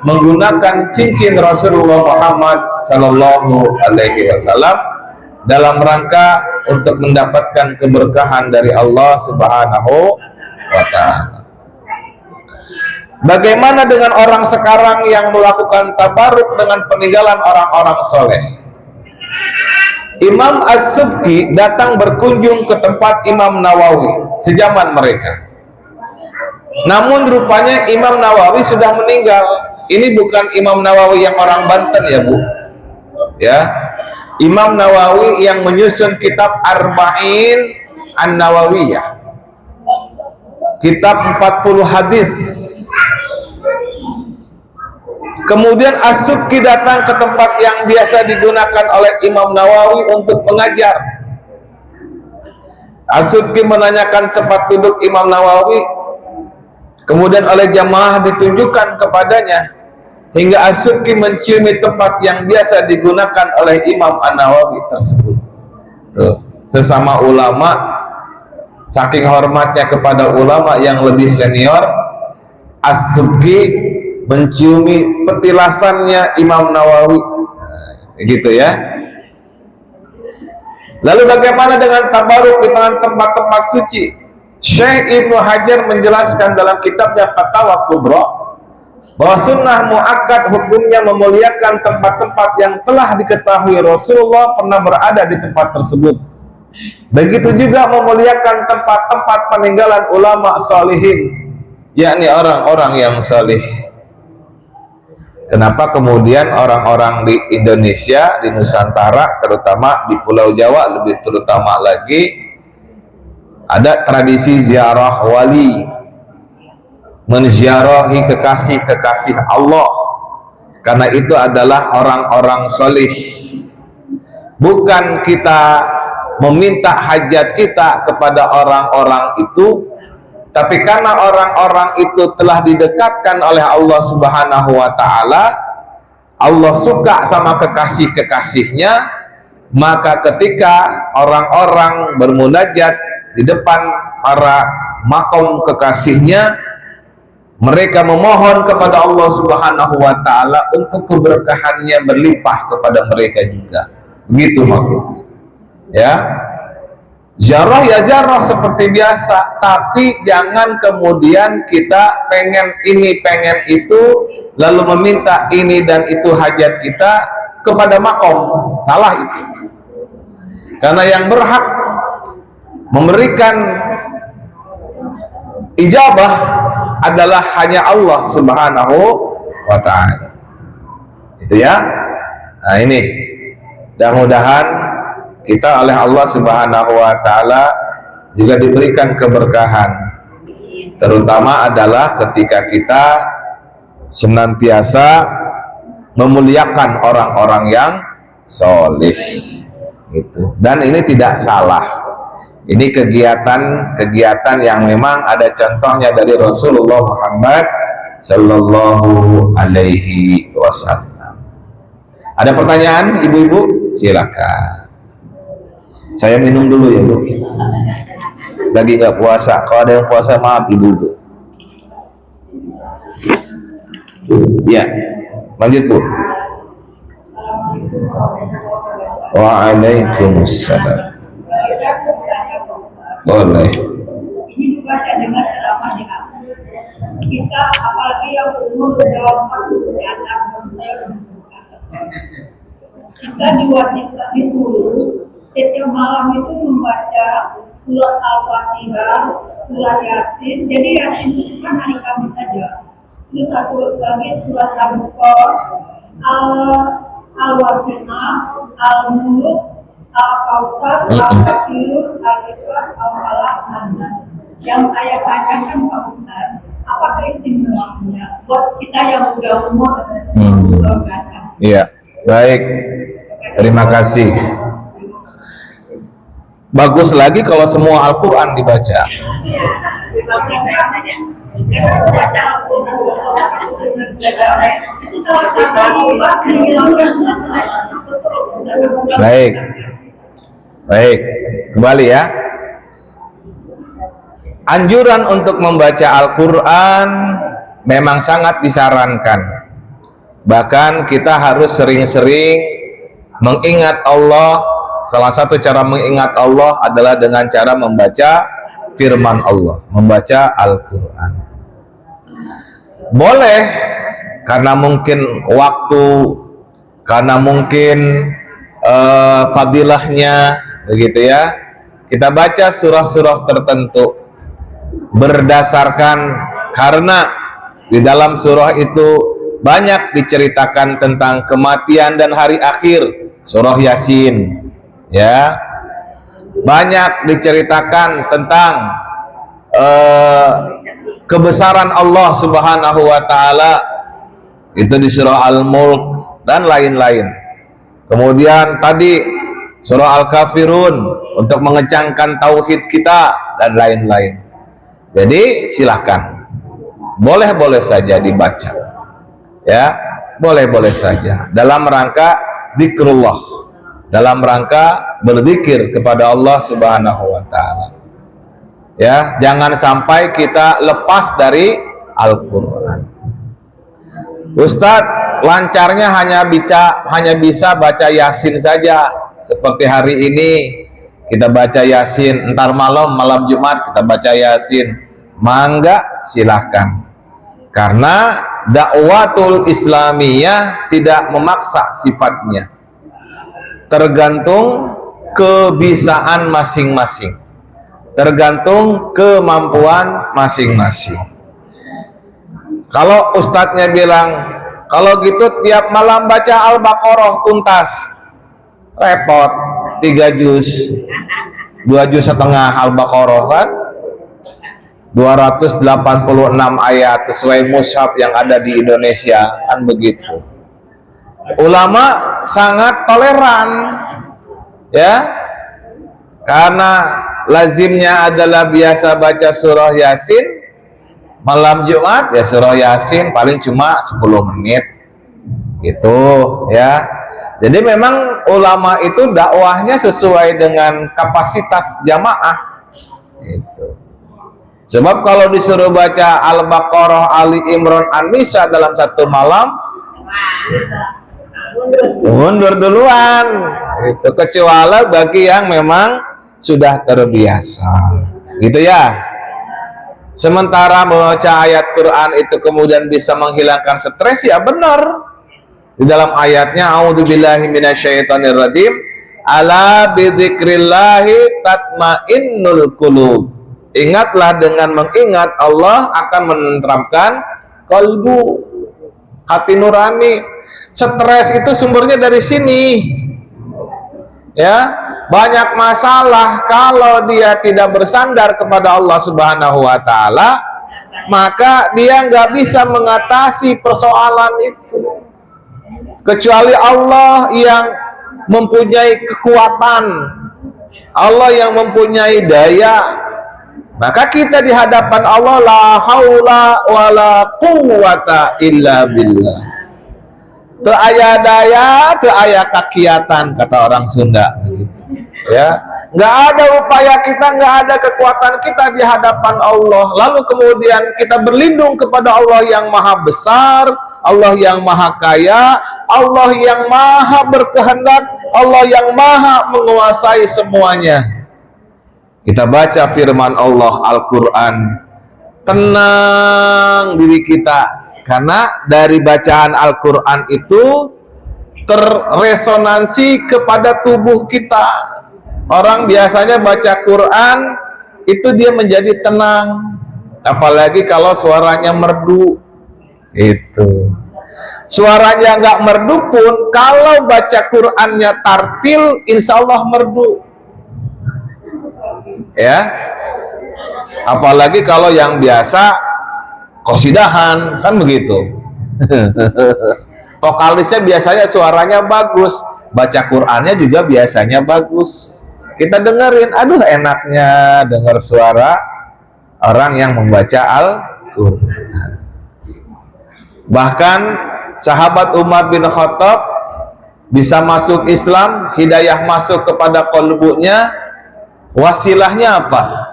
menggunakan cincin Rasulullah Muhammad Sallallahu Alaihi Wasallam dalam rangka untuk mendapatkan keberkahan dari Allah Subhanahu wa Ta'ala. Bagaimana dengan orang sekarang yang melakukan tabaruk dengan peninggalan orang-orang soleh? Imam As-Subki datang berkunjung ke tempat Imam Nawawi sejaman mereka. Namun rupanya Imam Nawawi sudah meninggal. Ini bukan Imam Nawawi yang orang Banten, ya, Bu. Ya, Imam Nawawi yang menyusun kitab Arba'in An-Nawawiyah, kitab 40 hadis. Kemudian As-Subki datang ke tempat yang biasa digunakan oleh Imam Nawawi untuk mengajar. As-Subki menanyakan tempat duduk Imam Nawawi, kemudian oleh jamaah ditunjukkan kepadanya, hingga As-Subki menciumi tempat yang biasa digunakan oleh Imam An-Nawawi tersebut. Tuh, sesama ulama, saking hormatnya kepada ulama yang lebih senior, As-Subki menciumi petilasannya Imam Nawawi, gitu ya. Lalu bagaimana dengan tabaruk di tempat-tempat suci? Syekh Ibnu Hajar menjelaskan dalam kitabnya Fatawa Kubra bahwa sunnah muakkad hukumnya memuliakan tempat-tempat yang telah diketahui Rasulullah pernah berada di tempat tersebut. Begitu juga memuliakan tempat-tempat peninggalan ulama salihin, yakni orang-orang yang salih. Kenapa kemudian orang-orang di Indonesia, di Nusantara, terutama di Pulau Jawa, lebih terutama lagi, ada tradisi ziarah wali, menziarahi kekasih-kekasih Allah, karena itu adalah orang-orang solih. Bukan kita meminta hajat kita kepada orang-orang itu, tapi karena orang-orang itu telah didekatkan oleh Allah Subhanahu wa Ta'ala, Allah suka sama kekasih-kekasihnya, maka ketika orang-orang bermunajat di depan para makom kekasihnya, mereka memohon kepada Allah Subhanahu wa Ta'ala untuk keberkahannya berlimpah kepada mereka juga. Begitu maksudnya. Ya, ziarah ya ziarah seperti biasa, tapi jangan kemudian kita pengen ini pengen itu, lalu meminta ini dan itu hajat kita kepada makom. Salah itu. Karena yang berhak memberikan ijabah adalah hanya Allah Subhanahu wa Ta'ala. Itu ya. Nah ini, mudah-mudahan kita oleh Allah Subhanahu wa Ta'ala juga diberikan keberkahan, terutama adalah ketika kita senantiasa memuliakan orang-orang yang soleh gitu. Dan ini tidak salah, ini kegiatan yang memang ada contohnya dari Rasulullah Muhammad Sallallahu Alaihi Wasallam. Ada pertanyaan ibu-ibu? Silakan. Saya minum dulu ya Bu, lagi nggak puasa. Kalau ada yang puasa maaf ibu-ibu. Ya, lanjut Bu. Waalaikumsalam. Boleh. Ini juga saya dengar ceramahnya. Kita apalagi yang umur sudah 40 ke atas, kita diwajibkan disuruh setiap malam itu membaca surat Al-Fatihah, surat Yasin. Jadi Yasin itu kan hari Kamis saja. Terus satu lagi surat Al-Baqarah, Al-Waqiah, Al-Mulk, Al-Kausar, Al-Kafirun, Al-Ikhlas, Al-Falaq, An-Nas. Yang saya tanyakan Pak Ustaz, apa keistimewaannya buat kita yang udah umur Iya, baik. Terima kasih. Bagus lagi kalau semua Al-Quran dibaca. Baik. Baik, kembali ya. Anjuran untuk membaca Al-Quran memang sangat disarankan. Bahkan kita harus sering-sering mengingat Allah. Salah satu cara mengingat Allah adalah dengan cara membaca firman Allah, membaca Al-Quran. Boleh, karena mungkin waktu, karena mungkin fadilahnya, begitu ya. Kita baca surah-surah tertentu berdasarkan karena di dalam surah itu banyak diceritakan tentang kematian dan hari akhir. Surah Yasin. Ya, banyak diceritakan tentang kebesaran Allah Subhanahu wa Ta'ala, itu di surah Al-Mulk dan lain-lain. Kemudian tadi surah Al-Kafirun untuk mengecangkan tauhid kita dan lain-lain. Jadi silahkan, boleh-boleh saja dibaca, ya, boleh-boleh saja dalam rangka zikrullah, dalam rangka berzikir kepada Allah Subhanahu wa Ta'ala. Ya, jangan sampai kita lepas dari Al-Quran. Ustadz, lancarnya hanya bisa baca Yasin saja seperti hari ini. kita baca Yasin, entar malam Jumat kita baca Yasin, mangga silahkan. Karena dakwatul Islamiyah tidak memaksa sifatnya, tergantung kebisaan masing-masing, tergantung kemampuan masing-masing. Kalau ustadznya bilang, kalau gitu tiap malam baca Al-Baqarah tuntas, repot. 3 juz, 2 juz setengah Al-Baqarah kan, 286 ayat sesuai mushaf yang ada di Indonesia, kan begitu. Ulama sangat toleran, ya, karena lazimnya adalah biasa baca surah Yasin malam Jumat, ya surah Yasin paling cuma 10 menit gitu, ya. Jadi memang ulama itu dakwahnya sesuai dengan kapasitas jamaah gitu. Sebab kalau disuruh baca Al-Baqarah, Ali Imran, An-Nisa dalam satu malam, mundur duluan itu, kecuali bagi yang memang sudah terbiasa gitu ya. Sementara membaca ayat Quran itu kemudian bisa menghilangkan stres, ya benar. Di dalam ayatnya, a'udzubillahi minasyaitonirrajim, ala bidzikrillahi tatmainnul qulub. Ingatlah, dengan mengingat Allah akan menenteramkan kalbu, hati nurani. Stres itu sumbernya dari sini, ya. Banyak masalah kalau dia tidak bersandar kepada Allah Subhanahu wa Ta'ala, maka dia nggak bisa mengatasi persoalan itu, kecuali Allah yang mempunyai kekuatan, Allah yang mempunyai daya. Maka kita di hadapan Allah, la haula wala quwwata illa billah. Teu aya daya, teu aya kakiatan, kata orang Sunda. Ya, nggak ada upaya kita, nggak ada kekuatan kita di hadapan Allah. Lalu kemudian kita berlindung kepada Allah yang maha besar, Allah yang maha kaya, Allah yang maha berkehendak, Allah yang maha menguasai semuanya. Kita baca firman Allah Al-Quran, tenang diri kita, karena dari bacaan Al-Quran itu terresonansi kepada tubuh kita. Orang biasanya baca Quran itu dia menjadi tenang, apalagi kalau suaranya merdu. Itu suaranya nggak merdu pun, kalau baca Qurannya tartil, insya Allah merdu, ya. Apalagi kalau yang biasa qosidahan, kan begitu. Vokalisnya biasanya suaranya bagus, baca Qurannya juga biasanya bagus. Kita dengerin, aduh enaknya dengar suara orang yang membaca Al-Quran. Bahkan sahabat Umar bin Khattab bisa masuk Islam, hidayah masuk kepada qalbunya, wasilahnya apa?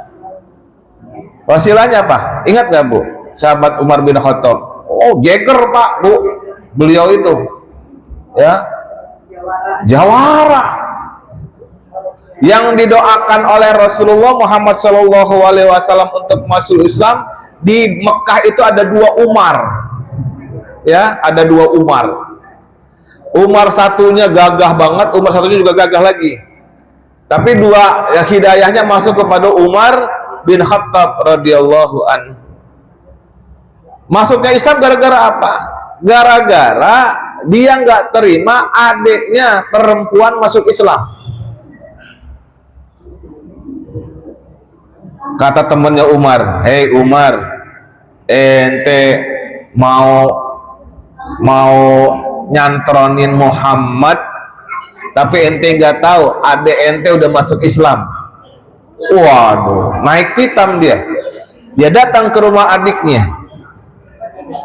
Wasilahnya apa? Ingat gak Bu? Sahabat Umar bin Khattab, oh Jagger Pak Bu, beliau itu, ya, jawara. Yang didoakan oleh Rasulullah Muhammad SAW untuk masuk Islam, di Mekah itu ada 2 Umar, ya, ada 2 Umar. Umar satunya gagah banget, Umar satunya juga gagah lagi. Tapi dua ya, hidayahnya masuk kepada Umar bin Khattab radhiyallahu anhu. Masuknya Islam gara-gara apa? Gara-gara dia nggak terima adiknya perempuan masuk Islam. Kata temannya Umar, hei Umar, ente mau nyantronin Muhammad, tapi ente nggak tahu adik ente udah masuk Islam. Waduh, naik pitam dia. Dia datang ke rumah adiknya.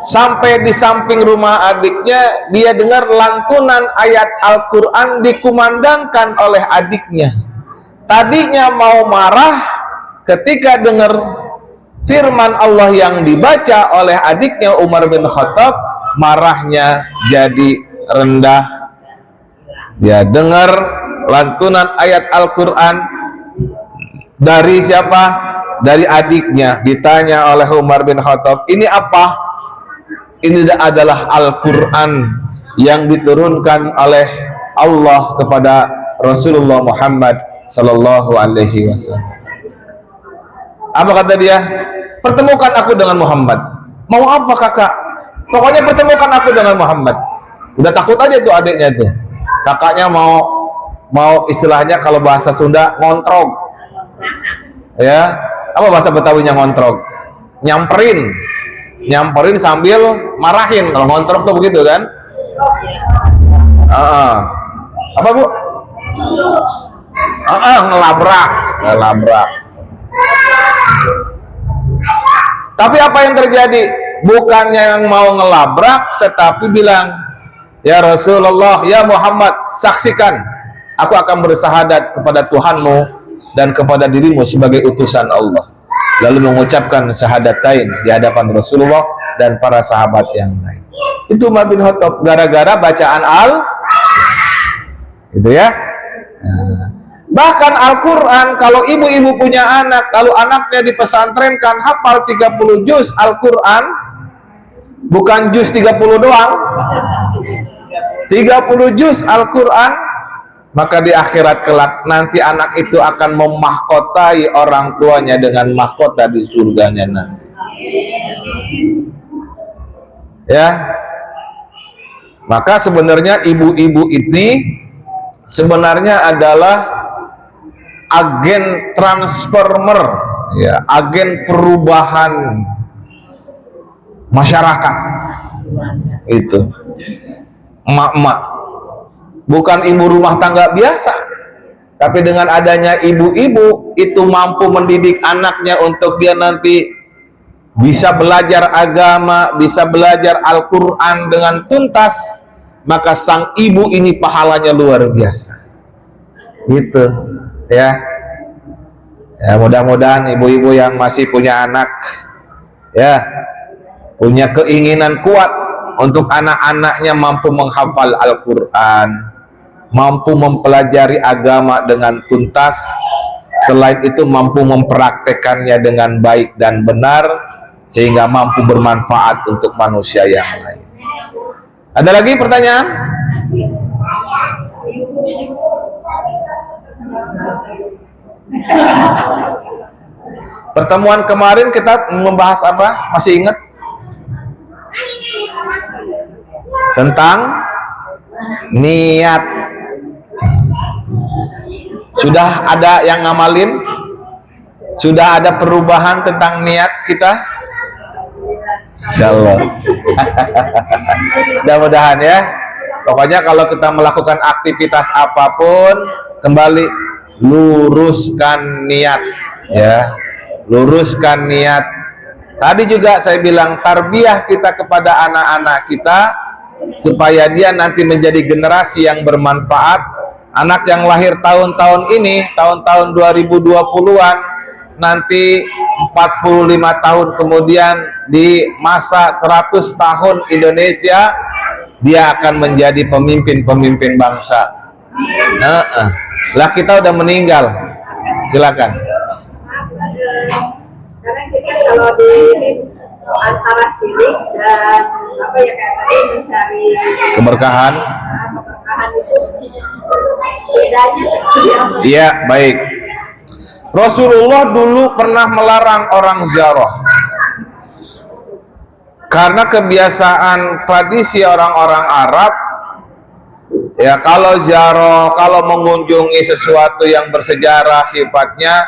Sampai di samping rumah adiknya, dia dengar lantunan ayat Al-Quran dikumandangkan oleh adiknya. Tadinya mau marah, ketika dengar firman Allah yang dibaca oleh adiknya Umar bin Khattab, marahnya jadi rendah. Dia dengar lantunan ayat Al-Quran, Dari siapa? Dari adiknya. Ditanya oleh Umar bin Khattab, ini apa? Ini adalah Al-Quran yang diturunkan oleh Allah kepada Rasulullah Muhammad sallallahu alaihi wasallam. Apa kata dia? Pertemukan aku dengan Muhammad. Mau apa kakak? Pokoknya pertemukan aku dengan Muhammad. Udah takut aja tuh adiknya tuh. Kakaknya mau istilahnya kalau bahasa Sunda ngontrog. Ya, apa bahasa Betawinya ngontrog? Nyamperin sambil marahin. Kalau ngontrog tuh begitu kan? Apa bu? Ngelabrak. Tapi apa yang terjadi? Bukannya yang mau ngelabrak, tetapi bilang, ya Rasulullah, ya Muhammad, saksikan, aku akan bersahadat kepada Tuhanmu dan kepada dirimu sebagai utusan Allah. Lalu mengucapkan syahadatain di hadapan Rasulullah dan para sahabat yang lain. Itu Umar bin Khattab gara-gara bacaan gitu ya. Bahkan Al-Quran, kalau ibu-ibu punya anak, kalau anaknya di pesantren kan hafal 30 juz Al-Quran, bukan juz 30 doang, 30 juz Al-Quran, maka di akhirat kelak nanti anak itu akan memahkotai orang tuanya dengan mahkota di surganya nanti. Ya, maka sebenarnya ibu-ibu ini sebenarnya adalah agen transformer, ya, agen perubahan masyarakat. Itu emak-emak, bukan ibu rumah tangga biasa, tapi dengan adanya ibu-ibu itu mampu mendidik anaknya untuk dia nanti bisa belajar agama, bisa belajar Al-Quran dengan tuntas, maka sang ibu ini pahalanya luar biasa. Gitu ya. Ya, mudah-mudahan ibu-ibu yang masih punya anak, ya, punya keinginan kuat untuk anak-anaknya mampu menghafal Al-Quran, mampu mempelajari agama dengan tuntas, selain itu mampu mempraktekannya dengan baik dan benar, sehingga mampu bermanfaat untuk manusia yang lain. Ada lagi pertanyaan? Pertemuan kemarin kita membahas apa? Masih ingat? Tentang niat. Sudah ada yang ngamalin? Sudah ada perubahan tentang niat kita? Insyaallah. Mudah-mudahan ya. Pokoknya kalau kita melakukan aktivitas apapun, kembali luruskan niat, ya. Luruskan niat. Tadi juga saya bilang tarbiyah kita kepada anak-anak kita supaya dia nanti menjadi generasi yang bermanfaat. Anak yang lahir tahun-tahun ini, tahun-tahun 2020-an, nanti 45 tahun kemudian di masa 100 tahun Indonesia, dia akan menjadi pemimpin-pemimpin bangsa. Lah kita udah meninggal. Silakan. Sekarang kita kalau di antara syirik dan apa ya, kayak tadi mencari keberkahan itu bedanya seperti apa? Iya, baik. Rasulullah dulu pernah melarang orang ziarah karena kebiasaan tradisi orang-orang Arab, ya, kalau ziarah, kalau mengunjungi sesuatu yang bersejarah sifatnya,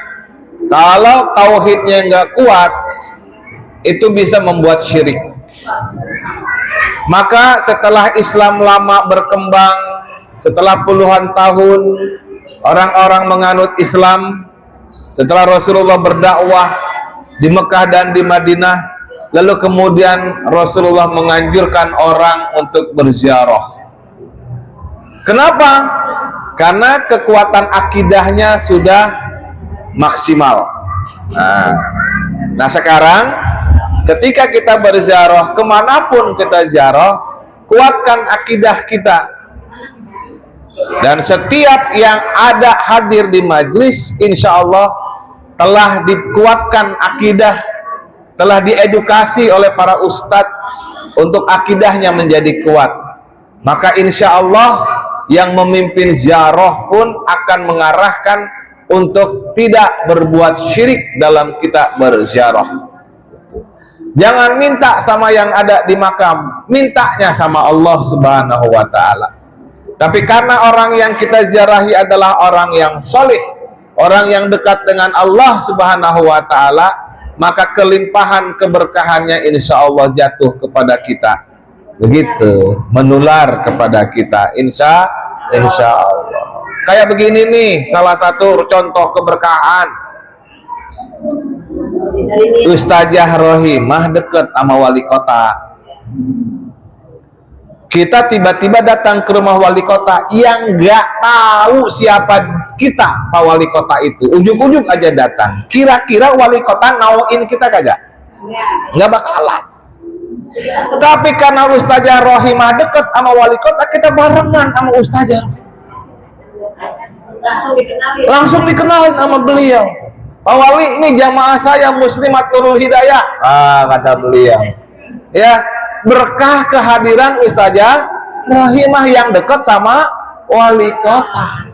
kalau tauhidnya nggak kuat, itu bisa membuat syirik. Maka setelah Islam lama berkembang, setelah puluhan tahun orang-orang menganut Islam, setelah Rasulullah berdakwah di Mekah dan di Madinah, lalu kemudian Rasulullah menganjurkan orang untuk berziarah. Kenapa? Karena kekuatan akidahnya sudah maksimal. Nah sekarang ketika kita berziarah, kemanapun kita ziarah, kuatkan akidah kita. Dan setiap yang ada hadir di majlis, insya Allah telah dikuatkan akidah, telah diedukasi oleh para ustadz untuk akidahnya menjadi kuat, maka insya Allah yang memimpin ziarah pun akan mengarahkan untuk tidak berbuat syirik dalam kita berziarah. Jangan minta sama yang ada di makam, mintanya sama Allah Subhanahu wa ta'ala. Tapi karena orang yang kita ziarahi adalah orang yang soleh, orang yang dekat dengan Allah Subhanahu wa ta'ala, maka kelimpahan keberkahannya insya Allah jatuh kepada kita. Begitu, menular kepada kita insya Allah. Kayak begini nih, salah satu contoh keberkahan. Ustazah Rohimah deket sama wali kota. Kita tiba-tiba datang ke rumah wali kota yang nggak tahu siapa kita, Pak Wali Kota itu. Ujuk-ujuk aja datang. Kira-kira wali kota nauin kita kagak? Nggak bakalan. Tapi karena Ustazah Rohimah deket sama wali kota, kita barengan sama Ustazah. Langsung dikenalin sama beliau. Pak Wali, ini jamaah saya Muslimat Nurul Hidayah. Kata beliau. Ya, berkah kehadiran Ustazah Rohimah yang dekat sama wali kota.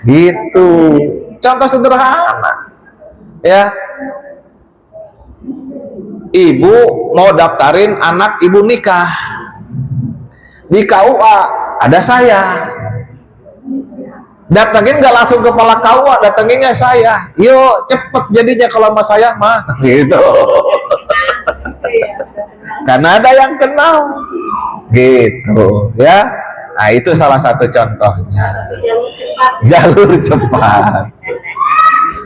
Gitu. Contoh sederhana. Ya. Ibu mau daftarin anak ibu nikah. Di KUA ada saya. Datengin nggak langsung kepala KUA, datenginnya saya. Yuk cepet jadinya kalau sama saya mah gitu. Karena ada yang kenal gitu ya. Nah itu salah satu contohnya, jalur cepat.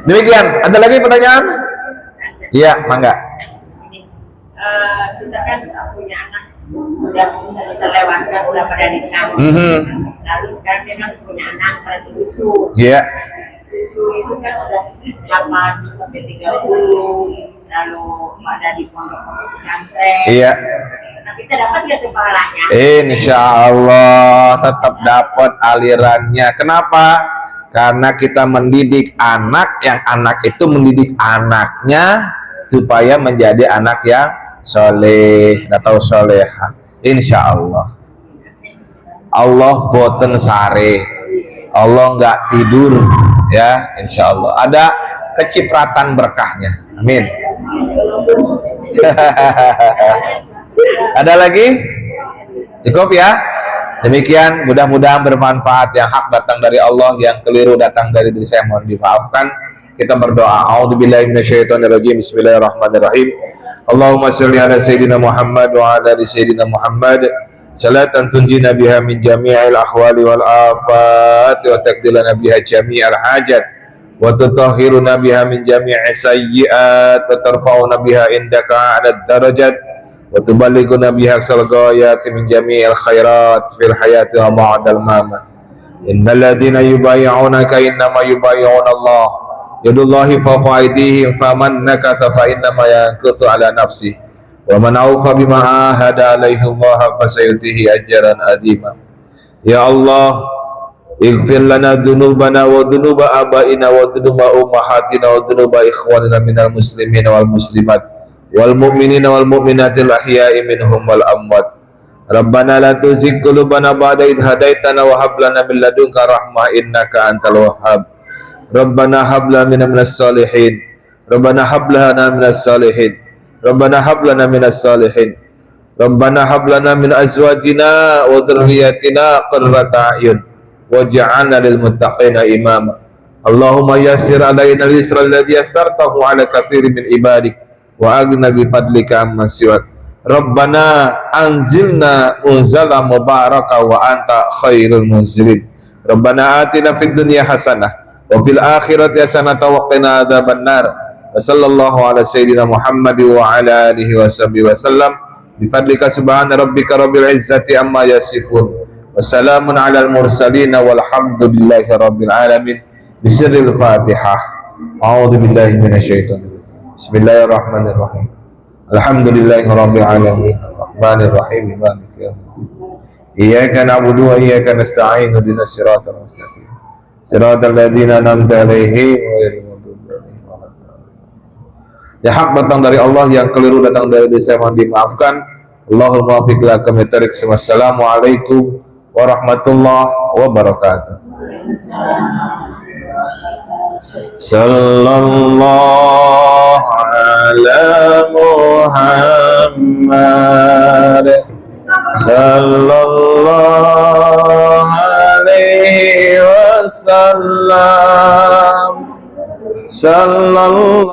Demikian, ada lagi pertanyaan? Iya, mangga. Kita kan punya anak, udah kita lewatkan, udah pada nikah. Lalu sekarang dia kan punya anak, pada cucu. Iya. Cucu itu kan udah 8 sampai 30, lalu pada di pondok pesantren. Iya. Nah, kita dapat nggak tuh pahalanya? Insya Allah tetap dapat alirannya. Kenapa? Karena kita mendidik anak, yang anak itu mendidik anaknya supaya menjadi anak yang soleh atau soleha. Insya Allah. Allah boten sare, Allah nggak tidur, ya. Insya Allah ada kecipratan berkahnya. Amin. Ada lagi? Cukup ya. Demikian, mudah-mudahan bermanfaat. Yang hak datang dari Allah, yang keliru datang dari diri saya, mohon dimaafkan. Kita berdoa. A'udzubillahi minasyaitonirrajim. Bismillahirrahmanirrahim. Allahumma shalli ala sayyidina Muhammad wa ala ali sayyidina Muhammad. Salatan tunjina biha min jami'il ahwali wal afat wa taqdilana biha jami'al hajat wa tutahhiruna biha min jami'is sayyi'at wa tarfa'una biha indaka 'alad darajat wa tuballighuna biha aqsal ghayati min jami'il khairat fil hayati wa ba'dal mamat. Innal ladzina yubayyi'unaka innama yubayyi'una Allah yadullahi fawqa aydihim faman nakatha fa innama yanquthu 'ala nafsihi wa man awfa bima ahada alaihi Allah fasayutihi ajran azima. Ya Allah, ighfir lana dhunubana wa dhunuba abaina wa dhunuba ummahatina wa dhunuba ikhwanina minal muslimin wal muslimat wal mu'minina wal mu'minatil ahya'i minhum wal amwat. Rabbana la tuzigh qulubana ba'da idh hadaitana wa hab lana min ladunka rahmah innaka antal wahhab. Rabbana hab lana minas salihin. Rabbana hab lana minas salihin. Rabbana hab lana minas salihin. Rabbana hab lana min azwajina wa dhurriyyatina qurrata a'yun waj'alna lil muttaqina imama. Allahumma yassir alaina al-yusra alladhi yassartahu ala katsirin min ibadik wa aghna bi fadlika amman siwak. Rabbana anzilna munzala mubaraka wa anta khairul munzilin. Rabbana atina fid dunya hasanah wa fil akhirati hasanah wa qina adzabannar. Wassallallahu ala sayyidina Muhammad wa ala alihi wa sahbihi wa sallam. Bifadlika subhana rabbika rabbil izzati amma yasifun. Wassalamun ala al-mursalin walhamdulillahi rabbil alamin. Bisirril Fatihah. A'udzu billahi minasyaitonir rajim. Bismillahirrahmanirrahim. Alhamdulillahi rabbil alamin. Arrahmanir rahim. Maliki yaumiddin. Iyyaka na'budu wa iyyaka nasta'in. Ihdinas siratal mustaqim. Siratal ladzina an'amta 'alaihim ghairil maghdubi 'alaihim waladdallin. Ya hak datang dari Allah, yang keliru datang dari diri saya, mohon dimaafkan. Allahul muwaffiq ila aqwamit thariq. Wassalamualaikum warahmatullahi wabarakatuh. Sallallahu ala Muhammad, sallallahu alaihi wasallam, sallallahu.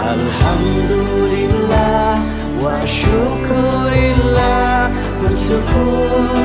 Alhamdulillah wa syukurillah, bersyukur